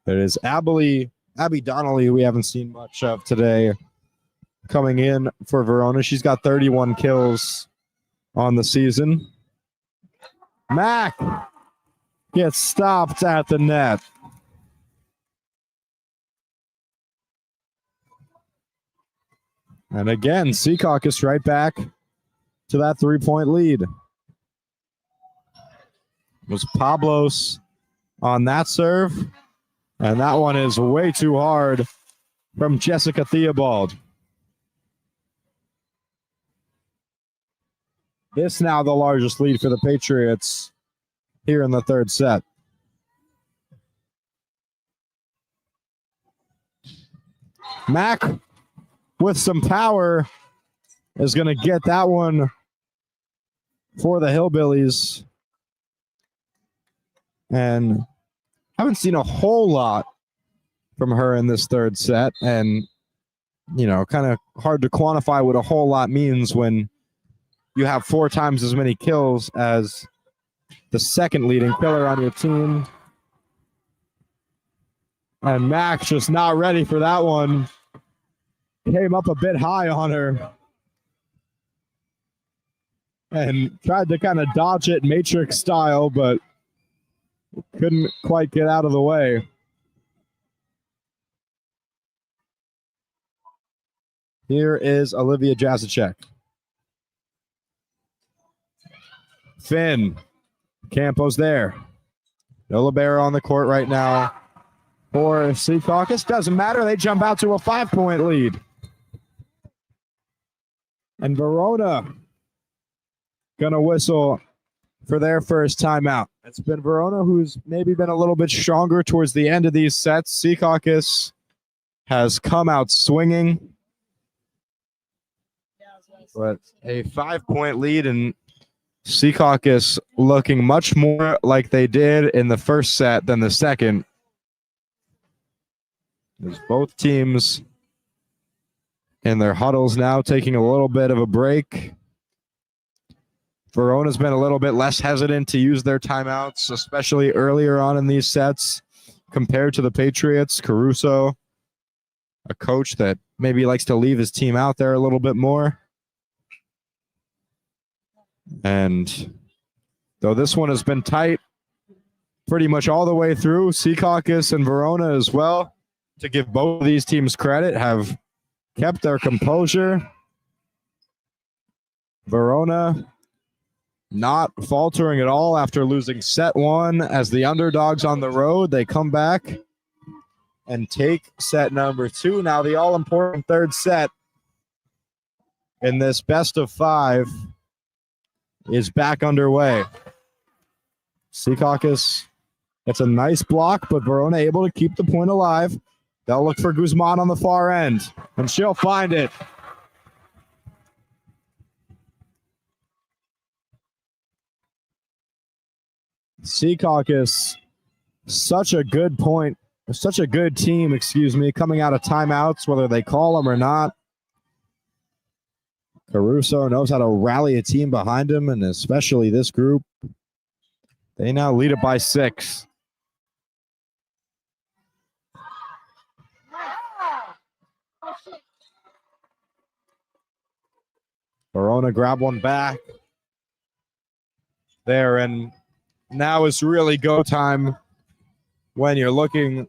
It is Abilene Abby Donnelly, we haven't seen much of today, coming in for Verona. She's got 31 kills on the season. Mac gets stopped at the net. And again, Secaucus right back to that 3-point lead. It was Pablos on that serve. And that one is way too hard from Jessica Theobald. This now the largest lead for the Patriots here in the third set. Mac with some power is going to get that one for the Hillbillies. And haven't seen a whole lot from her in this third set. And, you know, kind of hard to quantify what a whole lot means when you have 4 times as many kills as the second leading killer on your team. And Mac just not ready for that one. Came up a bit high on her. And tried to kind of dodge it Matrix style, but couldn't quite get out of the way. Here is Olivia Jasicek. Finn. Campos there. No libero on the court right now for Secaucus. Doesn't matter. They jump out to a 5-point lead. And Verona going to whistle for their first timeout. It's been Verona who's maybe been a little bit stronger towards the end of these sets. Secaucus has come out swinging. But a 5-point lead, and Secaucus looking much more like they did in the first set than the second. As both teams in their huddles now taking a little bit of a break. Verona's been a little bit less hesitant to use their timeouts, especially earlier on in these sets compared to the Patriots. Caruso, a coach that maybe likes to leave his team out there a little bit more. And though this one has been tight pretty much all the way through, Secaucus and Verona as well, to give both of these teams credit, have kept their composure. Verona not faltering at all after losing set 1 as the underdogs on the road. They come back and take set number 2. Now the all-important third set in this best of 5 is back underway. Secaucus gets a nice block, but Verona able to keep the point alive. They'll look for Guzman on the far end, and she'll find it. Secaucus, such a good point, such a good team, coming out of timeouts, whether they call them or not. Caruso knows how to rally a team behind him, and especially this group. They now lead it by 6. Verona grab one back there, and now is really go time when you're looking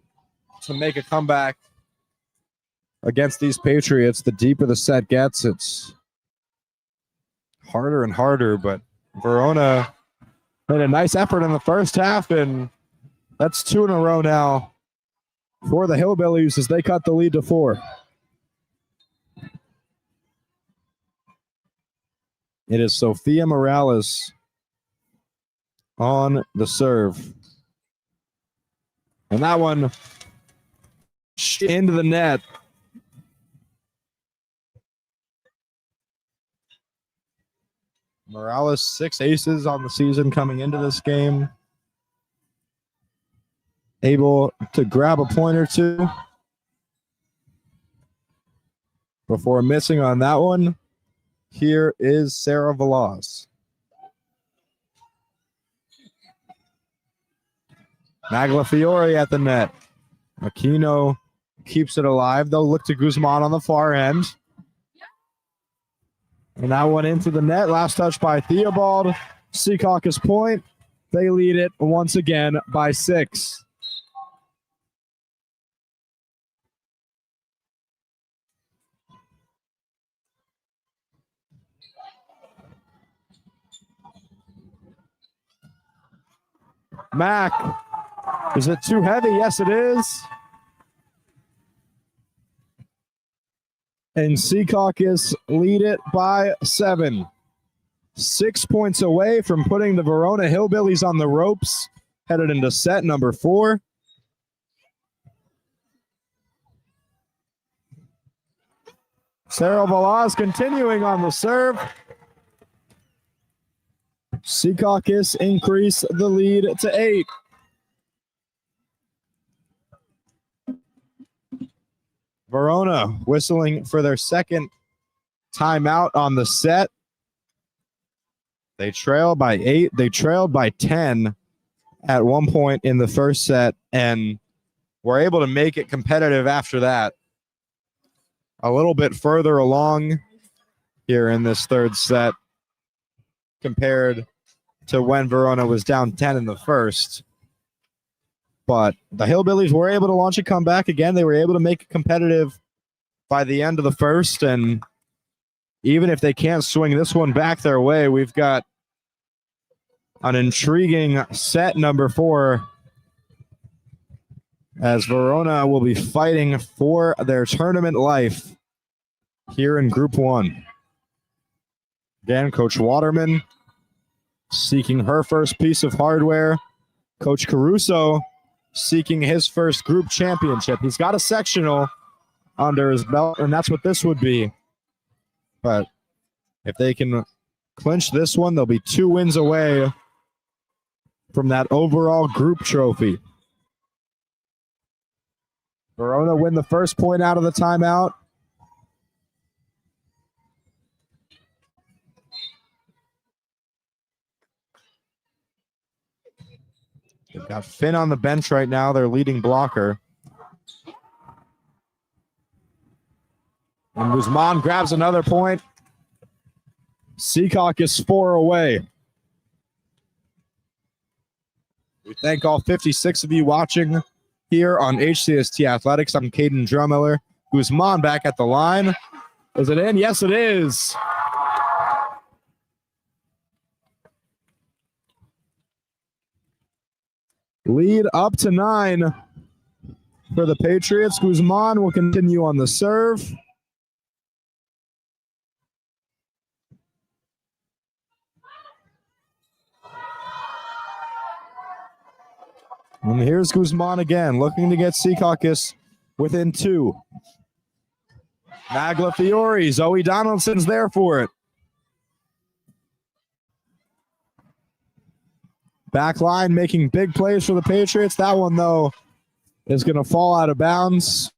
to make a comeback against these Patriots. The deeper the set gets, it's harder and harder, but Verona made a nice effort in the first half, and that's 2 in a row now for the Hillbillies as they cut the lead to 4. It is Sophia Morales on the serve. And that one into the net. Morales, 6 aces on the season coming into this game. Able to grab a point or two before missing on that one. Here is Sarah Velaz. Maglafiore at the net. Aquino keeps it alive. They'll look to Guzman on the far end. And that one into the net. Last touch by Theobald. Secaucus point. They lead it once again by 6. Mac. Is it too heavy? Yes, it is. And Secaucus lead it by 7. 6 points away from putting the Verona Hillbillies on the ropes, headed into set number 4. Sarah Velaz continuing on the serve. Secaucus increase the lead to 8. Verona whistling for their second timeout on the set. They trailed by 8. They trailed by 10 at one point in the first set and were able to make it competitive after that. A little bit further along here in this third set compared to when Verona was down 10 in the first. But the Hillbillies were able to launch a comeback again. They were able to make it competitive by the end of the first. And even if they can't swing this one back their way, we've got an intriguing set number 4 as Verona will be fighting for their tournament life here in Group 1. Again, Coach Waterman seeking her first piece of hardware. Coach Caruso seeking his first group championship. He's got a sectional under his belt, and that's what this would be. But if they can clinch this one, they'll be 2 wins away from that overall group trophy. Verona win the first point out of the timeout. They've got Finn on the bench right now, their leading blocker. And Guzman grabs another point. Secaucus 4 away. We thank all 56 of you watching here on HCST Athletics. I'm Caden Drummiller. Guzman back at the line. Is it in? Yes, it is. Lead up to 9 for the Patriots. Guzman will continue on the serve. And here's Guzman again, looking to get Secaucus within 2. Magla Fiore, Zoe Donaldson's there for it. Back line making big plays for the Patriots. That one, though, is going to fall out of bounds.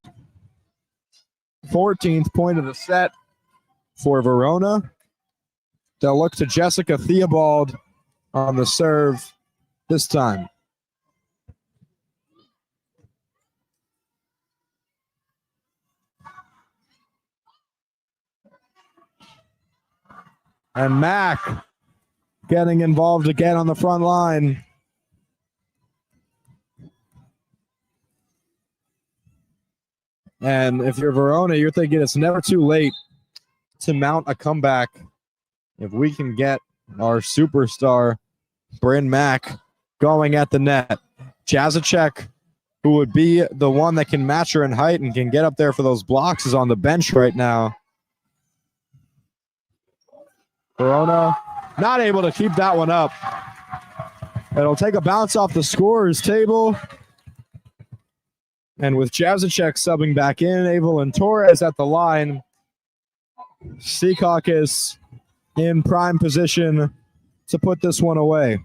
14th point of the set for Verona. They'll look to Jessica Theobald on the serve this time. And Mac getting involved again on the front line. And if you're Verona, you're thinking it's never too late to mount a comeback. If we can get our superstar, Bryn Mac, going at the net. Jazacek, who would be the one that can match her in height and can get up there for those blocks, is on the bench right now. Verona not able to keep that one up. It'll take a bounce off the scorer's table. And with Jazacek subbing back in, Abel and Torres at the line, Secaucus in prime position to put this one away.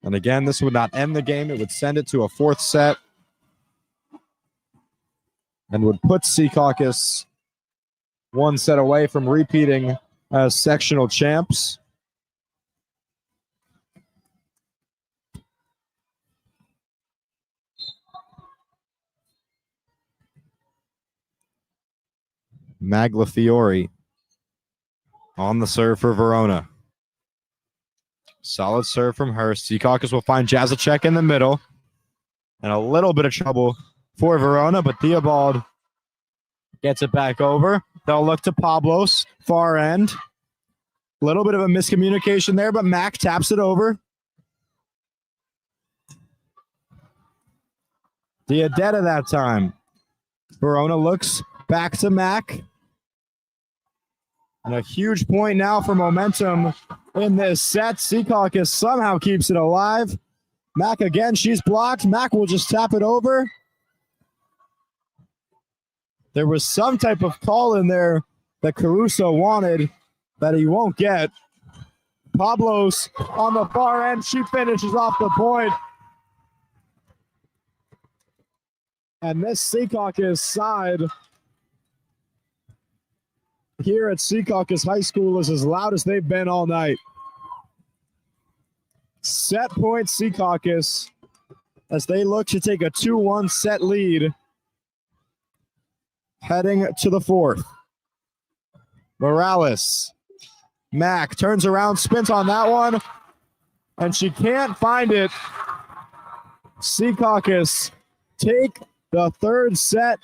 And again, this would not end the game. It would send it to a 4th set and would put Secaucus 1 set away from repeating as sectional champs. Maglafiore on the serve for Verona. Solid serve from her. Secaucus will find Jazacek in the middle. And a little bit of trouble for Verona, but Theobald gets it back over. They'll look to Pablos, far end. A little bit of a miscommunication there, but Mac taps it over. Diadetta that time. Verona looks back to Mac. And a huge point now for momentum in this set. Secaucus somehow keeps it alive. Mac again, she's blocked. Mac will just tap it over. There was some type of call in there that Caruso wanted that he won't get. Pablos on the far end. She finishes off the point. And this Secaucus side here at Secaucus High School is as loud as they've been all night. Set point Secaucus as they look to take a 2-1 set lead heading to the fourth. Morales. Mac turns around, spins on that one, and she can't find it. Secaucus take the third set.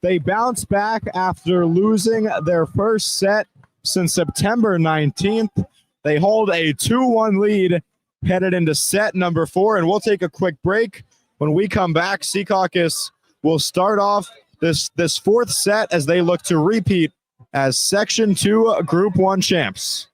They bounce back after losing their first set since September 19th. They hold a 2-1 lead headed into set number 4, and we'll take a quick break. When we come back, Secaucus will start off this fourth set as they look to repeat as Section 2 Group 1 champs.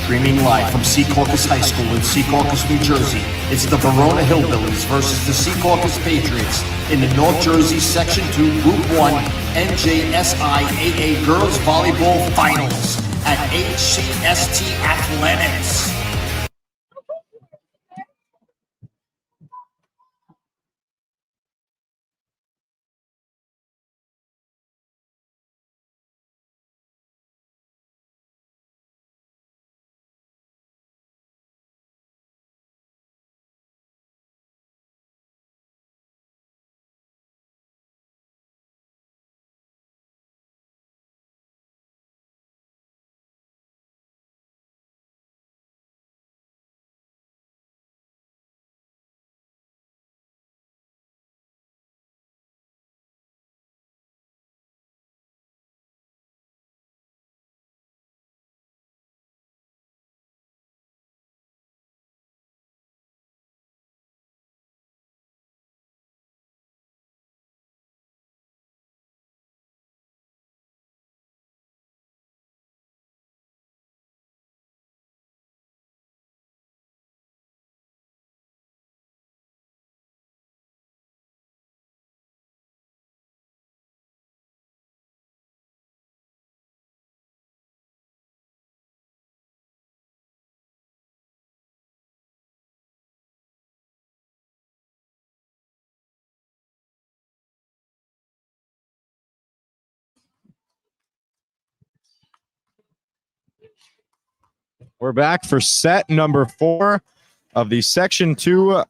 Streaming live from Secaucus High School in Secaucus, New Jersey, it's the Verona Hillbillies versus the Secaucus Patriots in the North Jersey Section 2 Group 1 NJSIAA Girls Volleyball Finals at HCST Athletics. We're back for set number 4 of the Section 2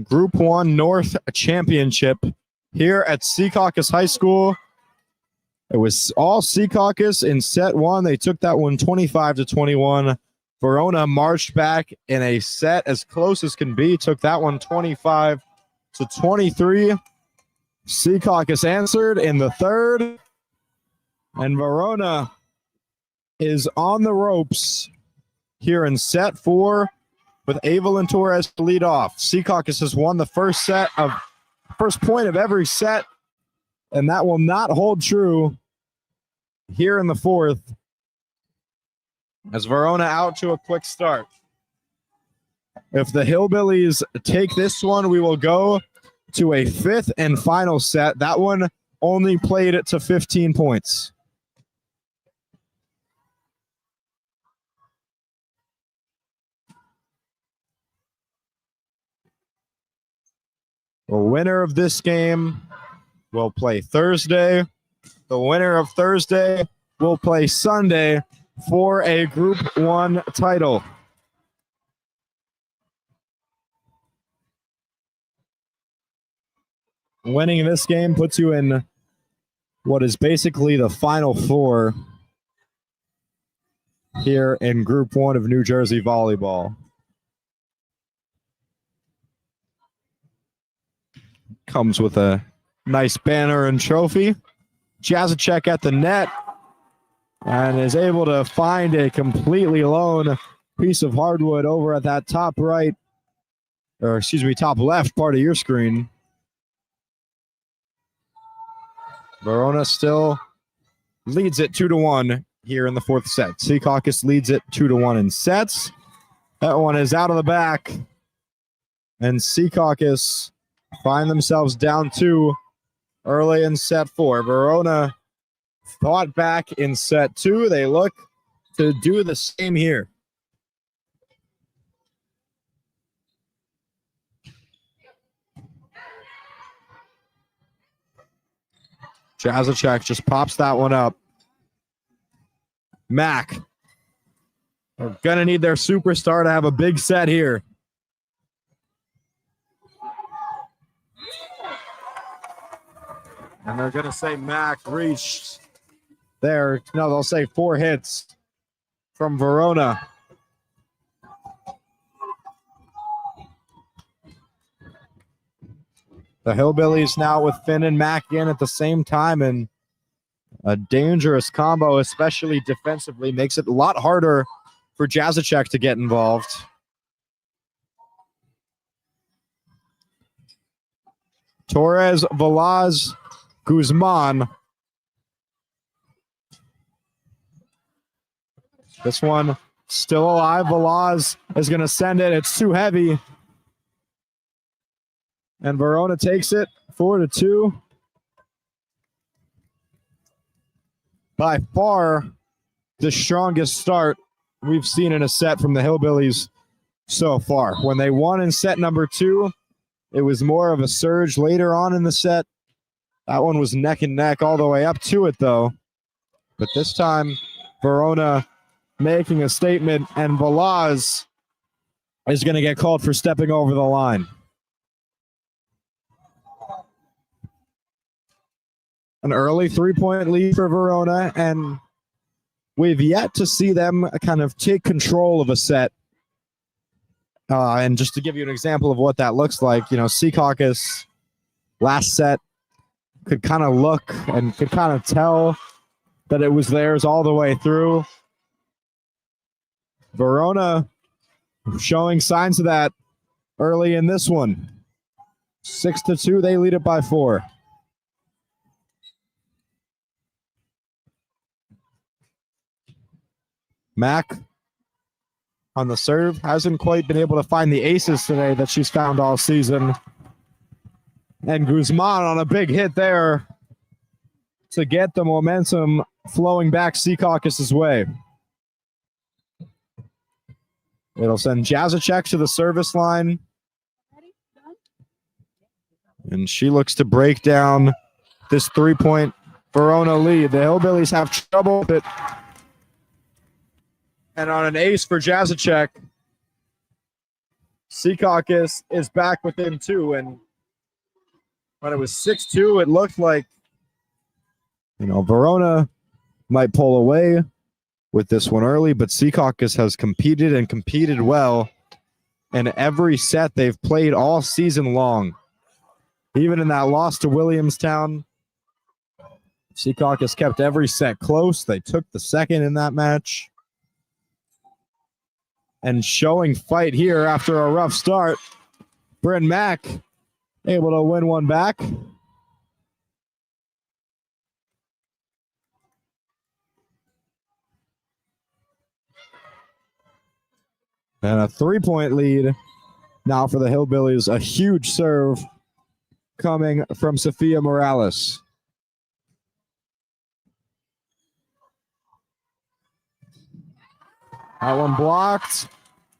Group 1 North Championship here at Secaucus High School. It was all Secaucus in set 1. They took that one 25-21. Verona marched back in a set as close as can be, took that one 25-23. Secaucus answered in the third, and Verona is on the ropes here in set 4 with Evelyn Torres to lead off. Secaucus has won the first point of every set, and that will not hold true here in the 4th as Verona out to a quick start. If the Hillbillies take this one, we will go to a 5th and final set. That one only played it to 15 points. The winner of this game will play Thursday. The winner of Thursday will play Sunday for a Group 1 title. Winning this game puts you in what is basically the Final Four here in Group 1 of New Jersey Volleyball. Comes with a nice banner and trophy. Jrysy at the net and is able to find a completely alone piece of hardwood over at that top right, or excuse me, top left part of your screen. Verona still leads it 2-1 here in the 4th set. Secaucus leads it 2-1 in sets. That one is out of the back, and Secaucus find themselves down 2 early in set 4. Verona fought back in set 2. They look to do the same here. Jrysy just pops that one up. Mac. They're going to need their superstar to have a big set here. And they're going to say Mac reached there. No, they'll say 4 hits from Verona. The Hillbillies now with Finn and Mac in at the same time, and a dangerous combo, especially defensively, makes it a lot harder for Jrysy to get involved. Torres, Velaz, Guzman. This one still alive. Velaz is going to send it. It's too heavy. And Verona takes it 4-2. By far the strongest start we've seen in a set from the Hillbillies so far. When they won in set number 2, it was more of a surge later on in the set. That one was neck and neck all the way up to it, though. But this time, Verona making a statement, and Velaz is going to get called for stepping over the line. An early 3-point lead for Verona, and we've yet to see them kind of take control of a set. And just to give you an example of what that looks like, you know, Secaucus last set could kind of look and could kind of tell that it was theirs all the way through. Verona showing signs of that early in this one. 6-2, they lead it by 4. Mac on the serve hasn't quite been able to find the aces today that she's found all season. And Guzman on a big hit there to get the momentum flowing back Secaucus' way. It'll send Jrysy to the service line. And she looks to break down this 3-point Verona lead. The Hillbillies have trouble with it. And on an ace for Jrysy, Secaucus is back within 2. And when it was 6-2, it looked like, you know, Verona might pull away with this one early, but Secaucus has competed and competed well in every set they've played all season long. Even in that loss to Williamstown, Secaucus kept every set close. They took the second in that match. And showing fight here after a rough start. Bryn Mack able to win one back. And a 3-point lead now for the Hillbillies. A huge serve coming from Sophia Morales. That one blocked,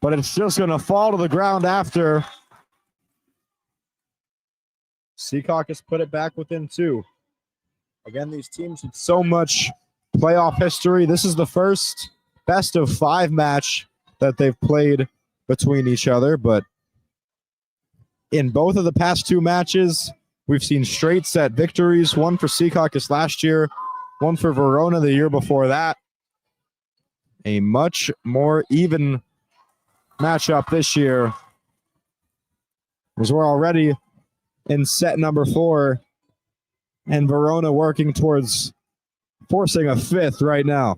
but it's just going to fall to the ground after. Secaucus put it back within 2. Again, these teams with so much playoff history. This is the first best of 5 match that they've played between each other, but in both of the past 2 matches, we've seen straight set victories. One for Secaucus last year, one for Verona the year before that. A much more even matchup this year, as we're already in set number 4, and Verona working towards forcing a 5th right now.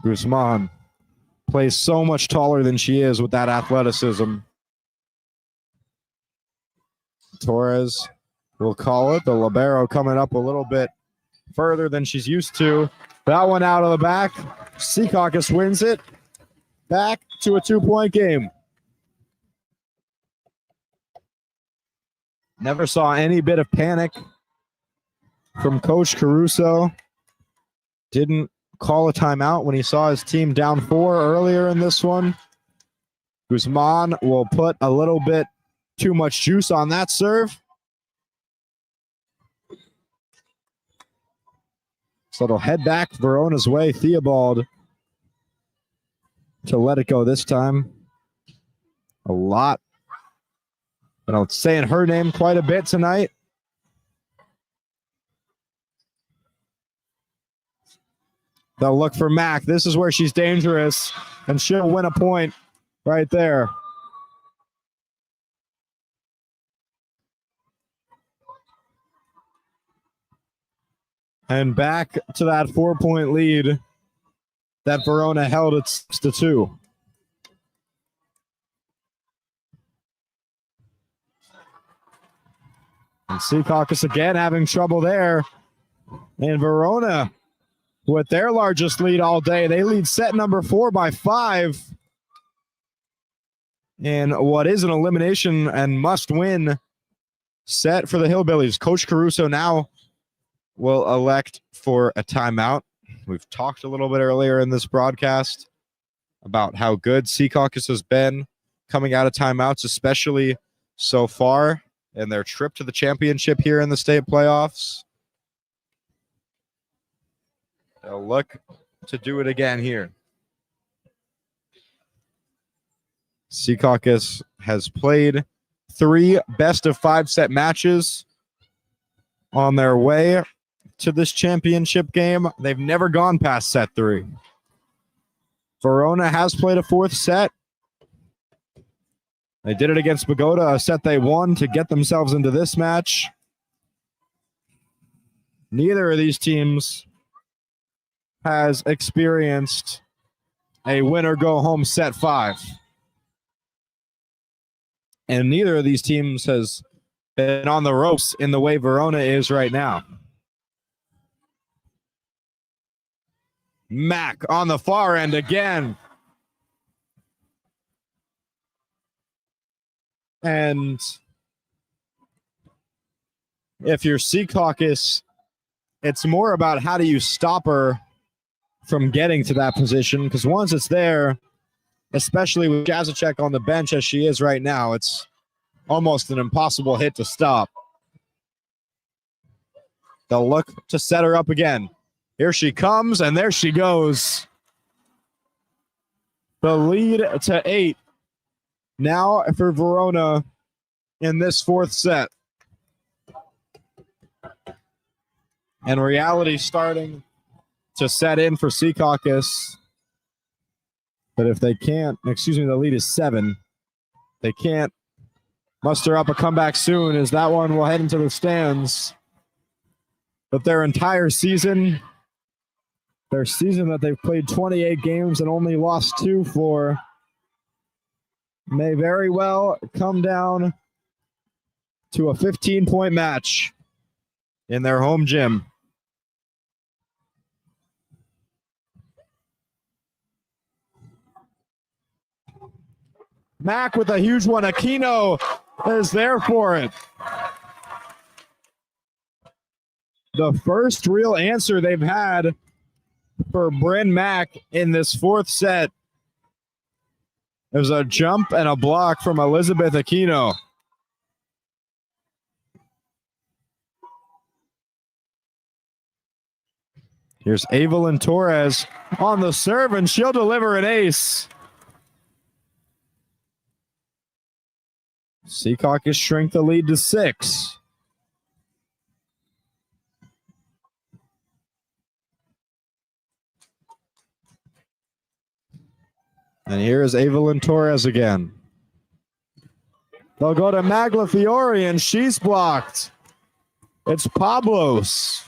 Guzman plays so much taller than she is with that athleticism. Torres will call it. The libero coming up a little bit further than she's used to. That one out of the back. Secaucus wins it. Back to a 2-point game. Never saw any bit of panic from Coach Caruso. Didn't call a timeout when he saw his team down 4 earlier in this one. Guzman will put a little bit too much juice on that serve. So it'll head back Verona's way. Theobald to let it go this time. A lot. Saying her name quite a bit tonight. They'll look for Mack. This is where she's dangerous, and she'll win a point right there. And back to that 4-point lead that Verona held at 6-2. And Secaucus again having trouble there. And Verona with their largest lead all day. They lead set number 4 by 5. In what is an elimination and must-win set for the Hillbillies. Coach Caruso now will elect for a timeout. We've talked a little bit earlier in this broadcast about how good Secaucus has been coming out of timeouts, especially so far in their trip to the championship here in the state playoffs. They'll look to do it again here. Secaucus has played 3 best-of-5 set matches on their way to this championship game. They've never gone past set 3. Verona has played a 4th set. They did it against Bogota, a set they won to get themselves into this match. Neither of these teams has experienced a win-or-go-home set 5. And neither of these teams has been on the ropes in the way Verona is right now. Mack on the far end again. And if you're Secaucus, it's more about how do you stop her from getting to that position, because once it's there, especially with Jacek on the bench as she is right now, it's almost an impossible hit to stop. They'll look to set her up again. Here she comes, and there she goes. The lead to 8 now for Verona in this 4th set. And reality starting to set in for Secaucus. But if they can't, the lead is 7. They can't muster up a comeback soon, as that one will head into the stands. But their entire season, that they've played 28 games and only lost 2 for, may very well come down to a 15-point match in their home gym. Mack with a huge one. Aquino is there for it. The first real answer they've had for Bryn Mack in this 4th set. There's a jump and a block from Elizabeth Aquino. Here's Evelyn Torres on the serve, and she'll deliver an ace. Secaucus shrink the lead to 6. And here is Evelyn Torres again. They'll go to Maglafiore, and she's blocked. It's Pablos.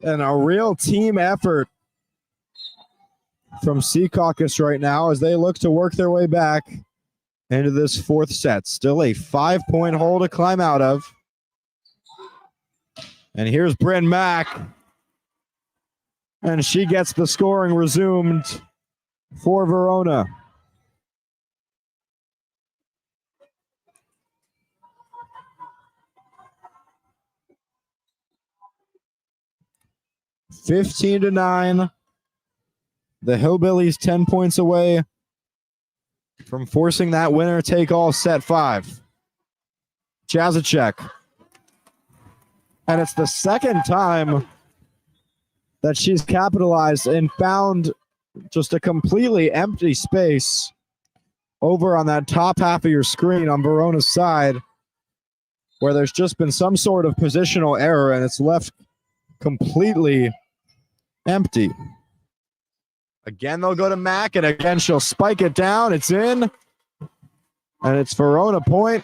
And a real team effort from Secaucus right now as they look to work their way back into this 4th set. Still a 5-point hole to climb out of. And here's Bryn Mack. And she gets the scoring resumed for Verona. (15-9). The Hillbillies 10 points away from forcing that winner-take-all set 5. Jazicek. And it's the second time that she's capitalized and found just a completely empty space over on that top half of your screen on Verona's side, where there's just been some sort of positional error and it's left completely empty. Again, they'll go to Mack, and again, she'll spike it down. It's in, and it's Verona point.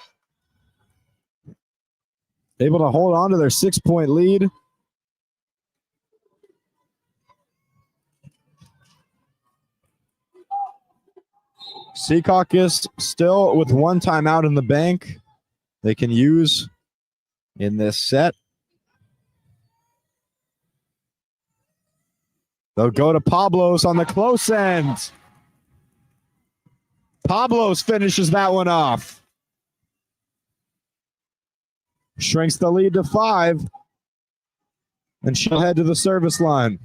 Able to hold on to their 6-point lead. Secaucus still with 1 timeout in the bank they can use in this set. They'll go to Pablos on the close end. Pablos finishes that one off. Shrinks the lead to 5. And she'll head to the service line.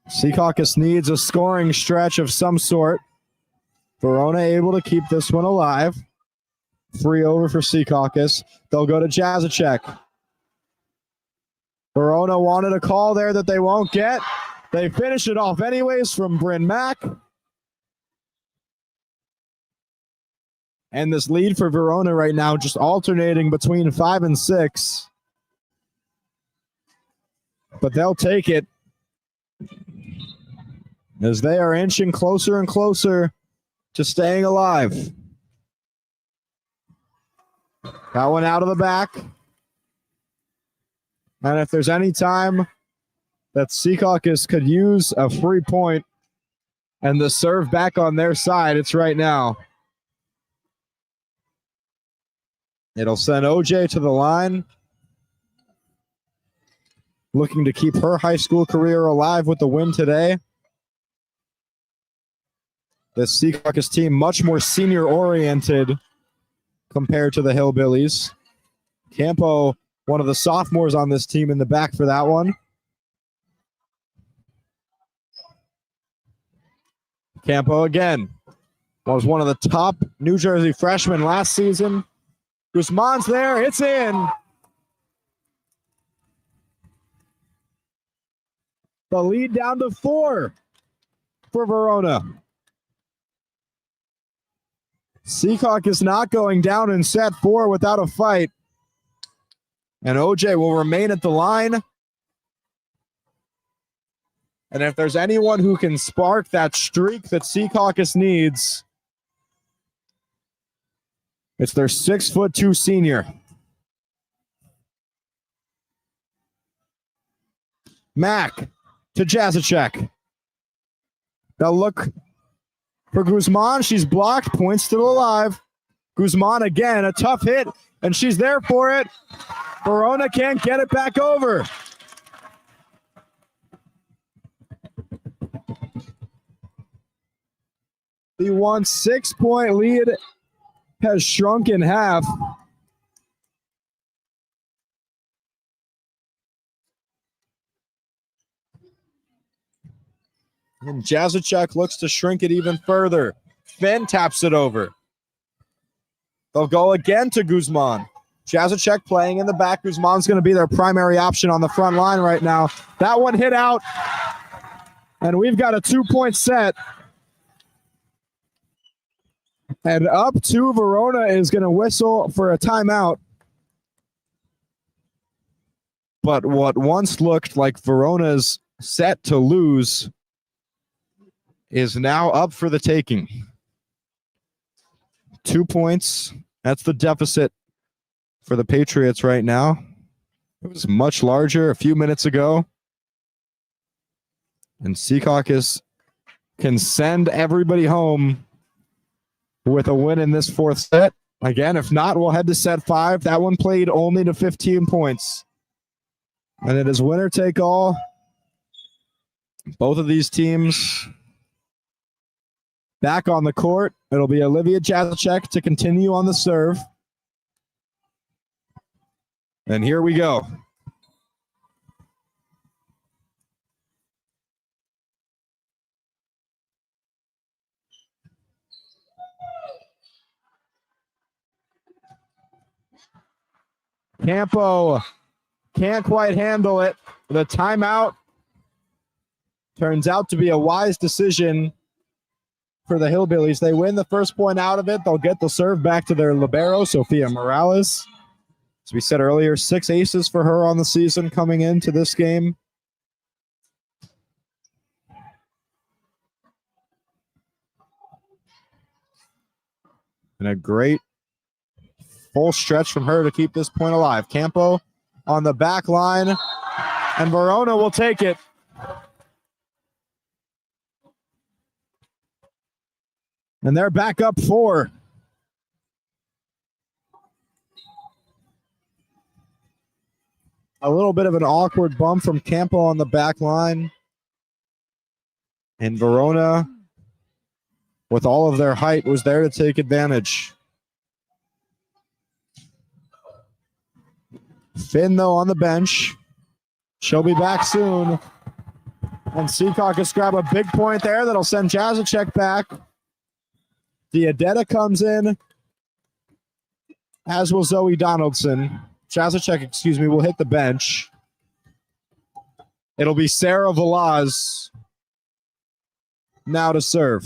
Secaucus needs a scoring stretch of some sort. Verona able to keep this one alive. 3 over for Secaucus. They'll go to Jazicek. Verona wanted a call there that they won't get. They finish it off anyways from Bryn Mack. And this lead for Verona right now just alternating between 5 and 6. But they'll take it as they are inching closer and closer to staying alive. That one out of the back. And if there's any time that Secaucus could use a free point and the serve back on their side, it's right now. It'll send OJ to the line, looking to keep her high school career alive with the win today. The Secaucus team much more senior-oriented compared to the Hillbillies. Campo, one of the sophomores on this team, in the back for that one. Campo again was one of the top New Jersey freshmen last season. Guzman's there. It's in. The lead down to 4 for Verona. Secaucus not going down in set 4 without a fight. And OJ will remain at the line. And if there's anyone who can spark that streak that Secaucus needs, it's their 6'2" senior. Mac to Jazicek. They'll look for Guzman. She's blocked. Point still alive. Guzman again. A tough hit, and she's there for it. Verona can't get it back over. The 6-point lead has shrunk in half. And Jazicek looks to shrink it even further. Finn taps it over. They'll go again to Guzman. Jazicek playing in the back. Guzman's going to be their primary option on the front line right now. That one hit out. And we've got a 2-point set. And up to Verona is going to whistle for a timeout. But what once looked like Verona's set to lose is now up for the taking. 2 points. That's the deficit for the Patriots right now. It was much larger a few minutes ago. And Secaucus can send everybody home with a win in this 4th set. Again, if not, we'll head to set 5. That one played only to 15 points. And it is winner take all. Both of these teams back on the court. It'll be Olivia Jazicek to continue on the serve. And here we go. Campo can't quite handle it. The timeout turns out to be a wise decision for the Hillbillies. They win the first point out of it. They'll get the serve back to their libero, Sophia Morales. As we said earlier, 6 aces for her on the season coming into this game. And a great full stretch from her to keep this point alive. Campo on the back line, and Verona will take it. And they're back up 4. A little bit of an awkward bump from Campo on the back line. And Verona, with all of their height, was there to take advantage. Finn, though, on the bench. She'll be back soon. And Secaucus grab a big point there that'll send Jazicek back. Diadetta comes in, as will Zoe Donaldson. Jazicek, will hit the bench. It'll be Sarah Velaz now to serve.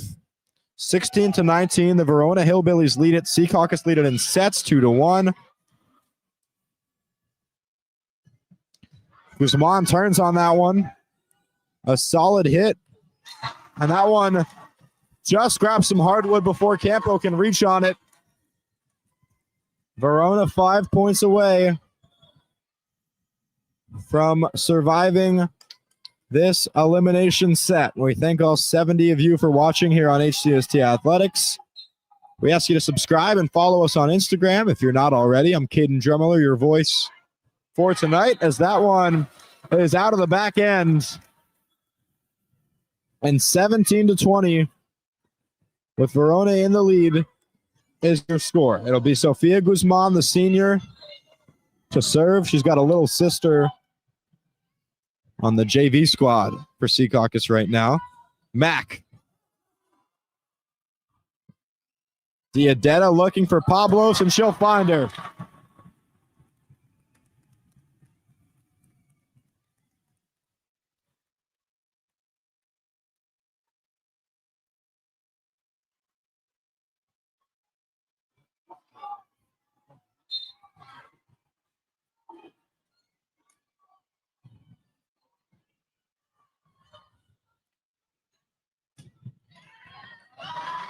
16-19, the Verona Hillbillies lead it. Secaucus lead it in sets 2-1. Guzman turns on that one. A solid hit. And that one just grabs some hardwood before Campo can reach on it. Verona 5 points away from surviving this elimination set. We thank all 70 of you for watching here on NJSIAA Athletics. We ask you to subscribe and follow us on Instagram if you're not already. I'm Caden Drummeller, your voice for tonight, as that one is out of the back end. And 17-20 with Verona in the lead is your score. It'll be Sofia Guzman, the senior, to serve. She's got a little sister on the JV squad for Secaucus right now. Mac. Diadetta looking for Pablos, and she'll find her.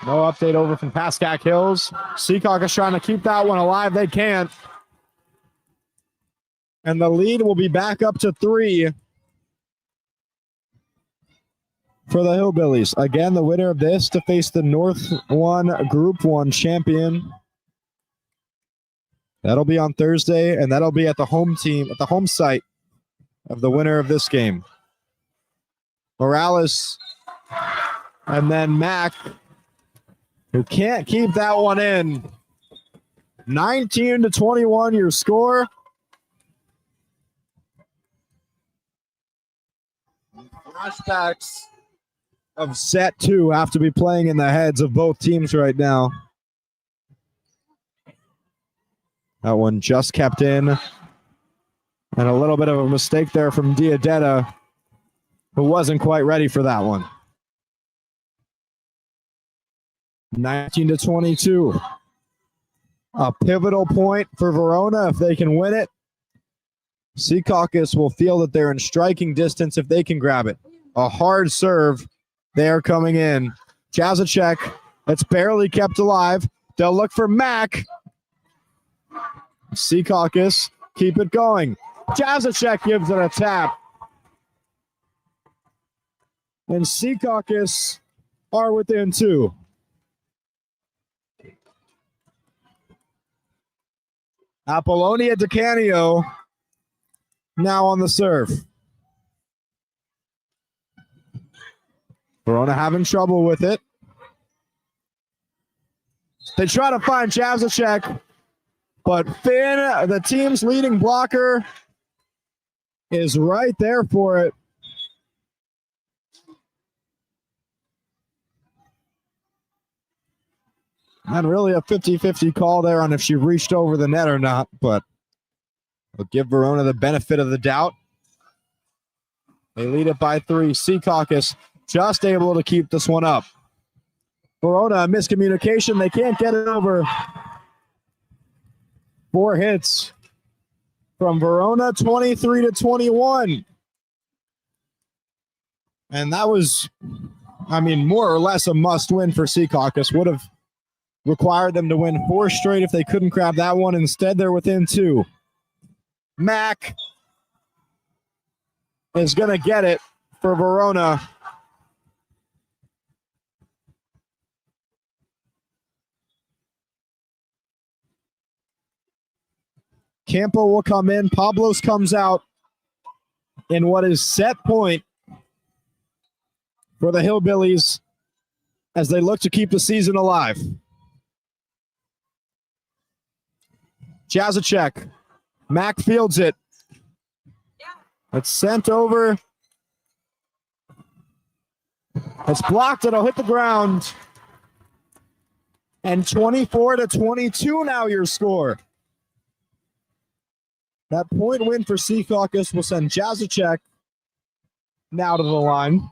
No update over from Pascack Hills. Secaucus trying to keep that one alive. They can't. And the lead will be back up to 3 for the Hillbillies. Again, the winner of this to face the North 1 Group 1 champion. That'll be on Thursday, and that'll be at the home team, at the home site of the winner of this game. Morales and then Mack, who can't keep that one in. 19-21 your score. Flashbacks of set 2 have to be playing in the heads of both teams right now. That one just kept in. And a little bit of a mistake there from Diadetta, who wasn't quite ready for that one. 19-22. A pivotal point for Verona if they can win it. Secaucus will feel that they're in striking distance if they can grab it. A hard serve. They are coming in. Jazacek, it's barely kept alive. They'll look for Mack. Secaucus, keep it going. Jazacek gives it a tap. And Secaucus are within 2. Apollonia DeCanio now on the serve. Verona having trouble with it. They try to find Jazacek, but Finn, the team's leading blocker, is right there for it. And really a 50-50 call there on if she reached over the net or not, but we'll give Verona the benefit of the doubt. They lead it by 3. Secaucus just able to keep this one up. Verona, a miscommunication. They can't get it over. 4 hits from Verona, 23-21. And that was, more or less a must-win for Secaucus. Would have required them to win 4 straight if they couldn't grab that one. Instead, they're within 2. Mack is going to get it for Verona. Campo will come in. Pablos comes out in what is set point for the Hillbillies as they look to keep the season alive. Jazacek. Mack fields it. It's sent over. It's blocked. It'll hit the ground. And 24-22 now your score. That point win for Secaucus will send Jazacek now to the line.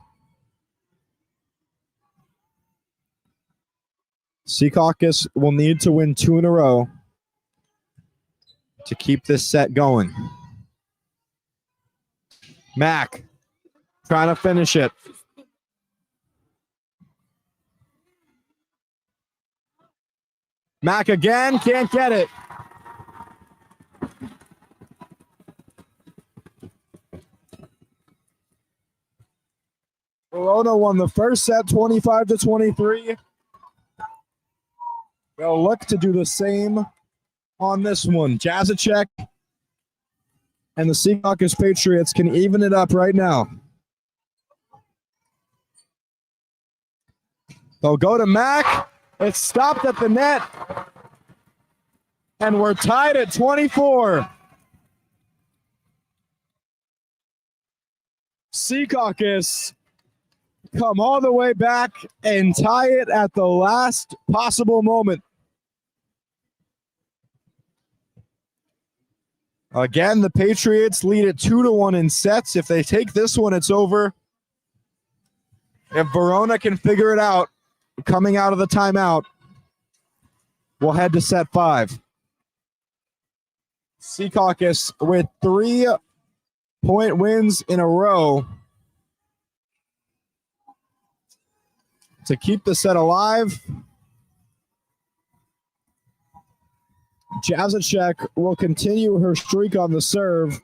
Secaucus will need to win 2 in a row to keep this set going. Mack trying to finish it. Mack again, can't get it. Verona won the first set 25-23. They'll look to do the same on this one. Jazacek and the Secaucus Patriots can even it up right now. They'll go to Mack. It's stopped at the net. And we're tied at 24. Secaucus come all the way back and tie it at the last possible moment. Again, the Patriots lead it 2-1 in sets. If they take this one, it's over. If Verona can figure it out, coming out of the timeout, we'll head to set 5. Secaucus with 3-point wins in a row to keep the set alive. Jazicek will continue her streak on the serve.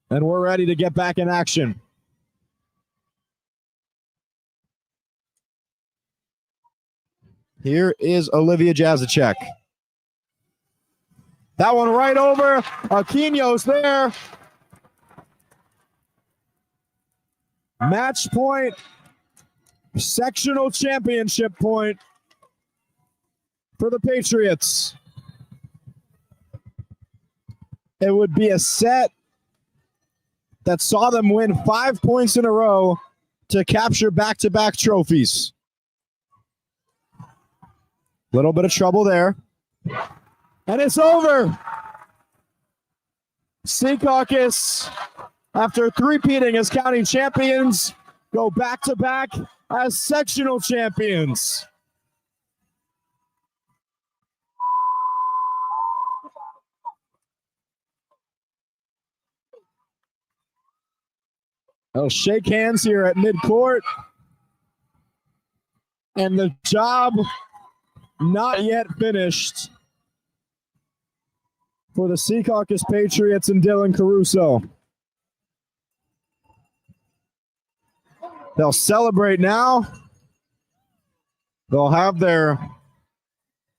And we're ready to get back in action. Here is Olivia Jazicek. That one right over. Aquino's there. Match point. Sectional championship point for the Patriots. It would be a set that saw them win 5 points in a row to capture back-to-back trophies. Little bit of trouble there. And it's over. Secaucus, after three-peating as county champions, go back-to-back as sectional champions. They'll shake hands here at midcourt. And the job not yet finished for the Secaucus Patriots and Dylan Caruso. They'll celebrate now. They'll have their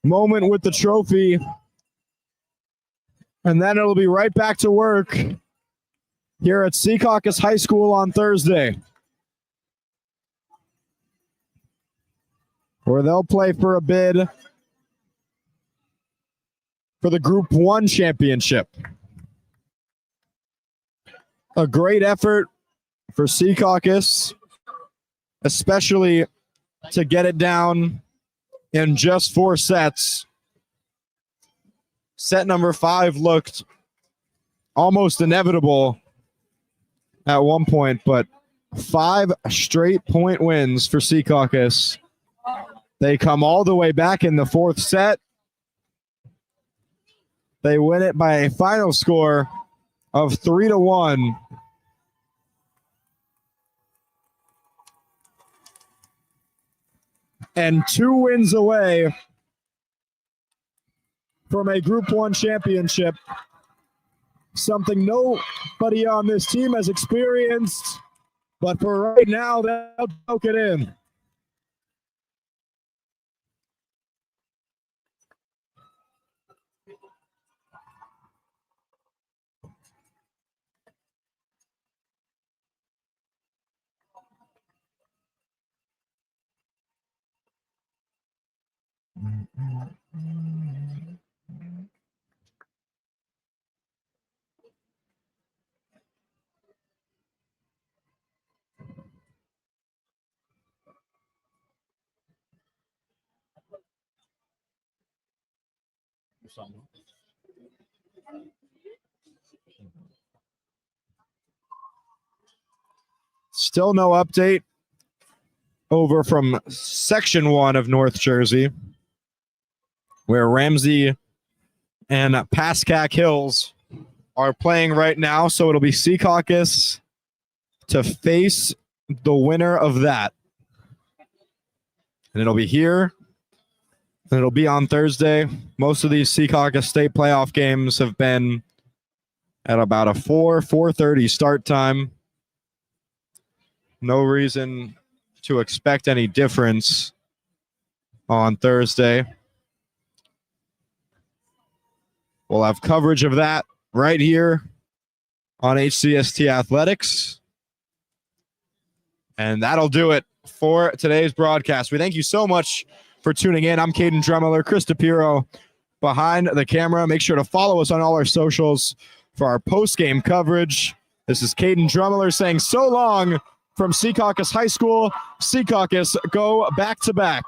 moment with the trophy. And then it'll be right back to work here at Secaucus High School on Thursday, where they'll play for a bid for the Group 1 championship. A great effort for Secaucus, especially to get it down in just 4 sets. Set number 5 looked almost inevitable at one point, but 5 straight point wins for Secaucus. They come all the way back in the 4th set. They win it by a final score of 3-1. And 2 wins away from a Group 1 championship. Something nobody on this team has experienced, but for right now, they'll poke it in. Still no update over from Section 1 of North Jersey, where Ramsey and Pascack Hills are playing right now. So it'll be Secaucus to face the winner of that. And it'll be here. And it'll be on Thursday. Most of these Secaucus State playoff games have been at about a 4:30 start time. No reason to expect any difference on Thursday. We'll have coverage of that right here on HCST Athletics. And that'll do it for today's broadcast. We thank you so much for tuning in. I'm Caden Drummeller, Chris DePiero behind the camera. Make sure to follow us on all our socials for our post-game coverage. This is Caden Drummeller saying so long from Secaucus High School. Secaucus go back-to-back.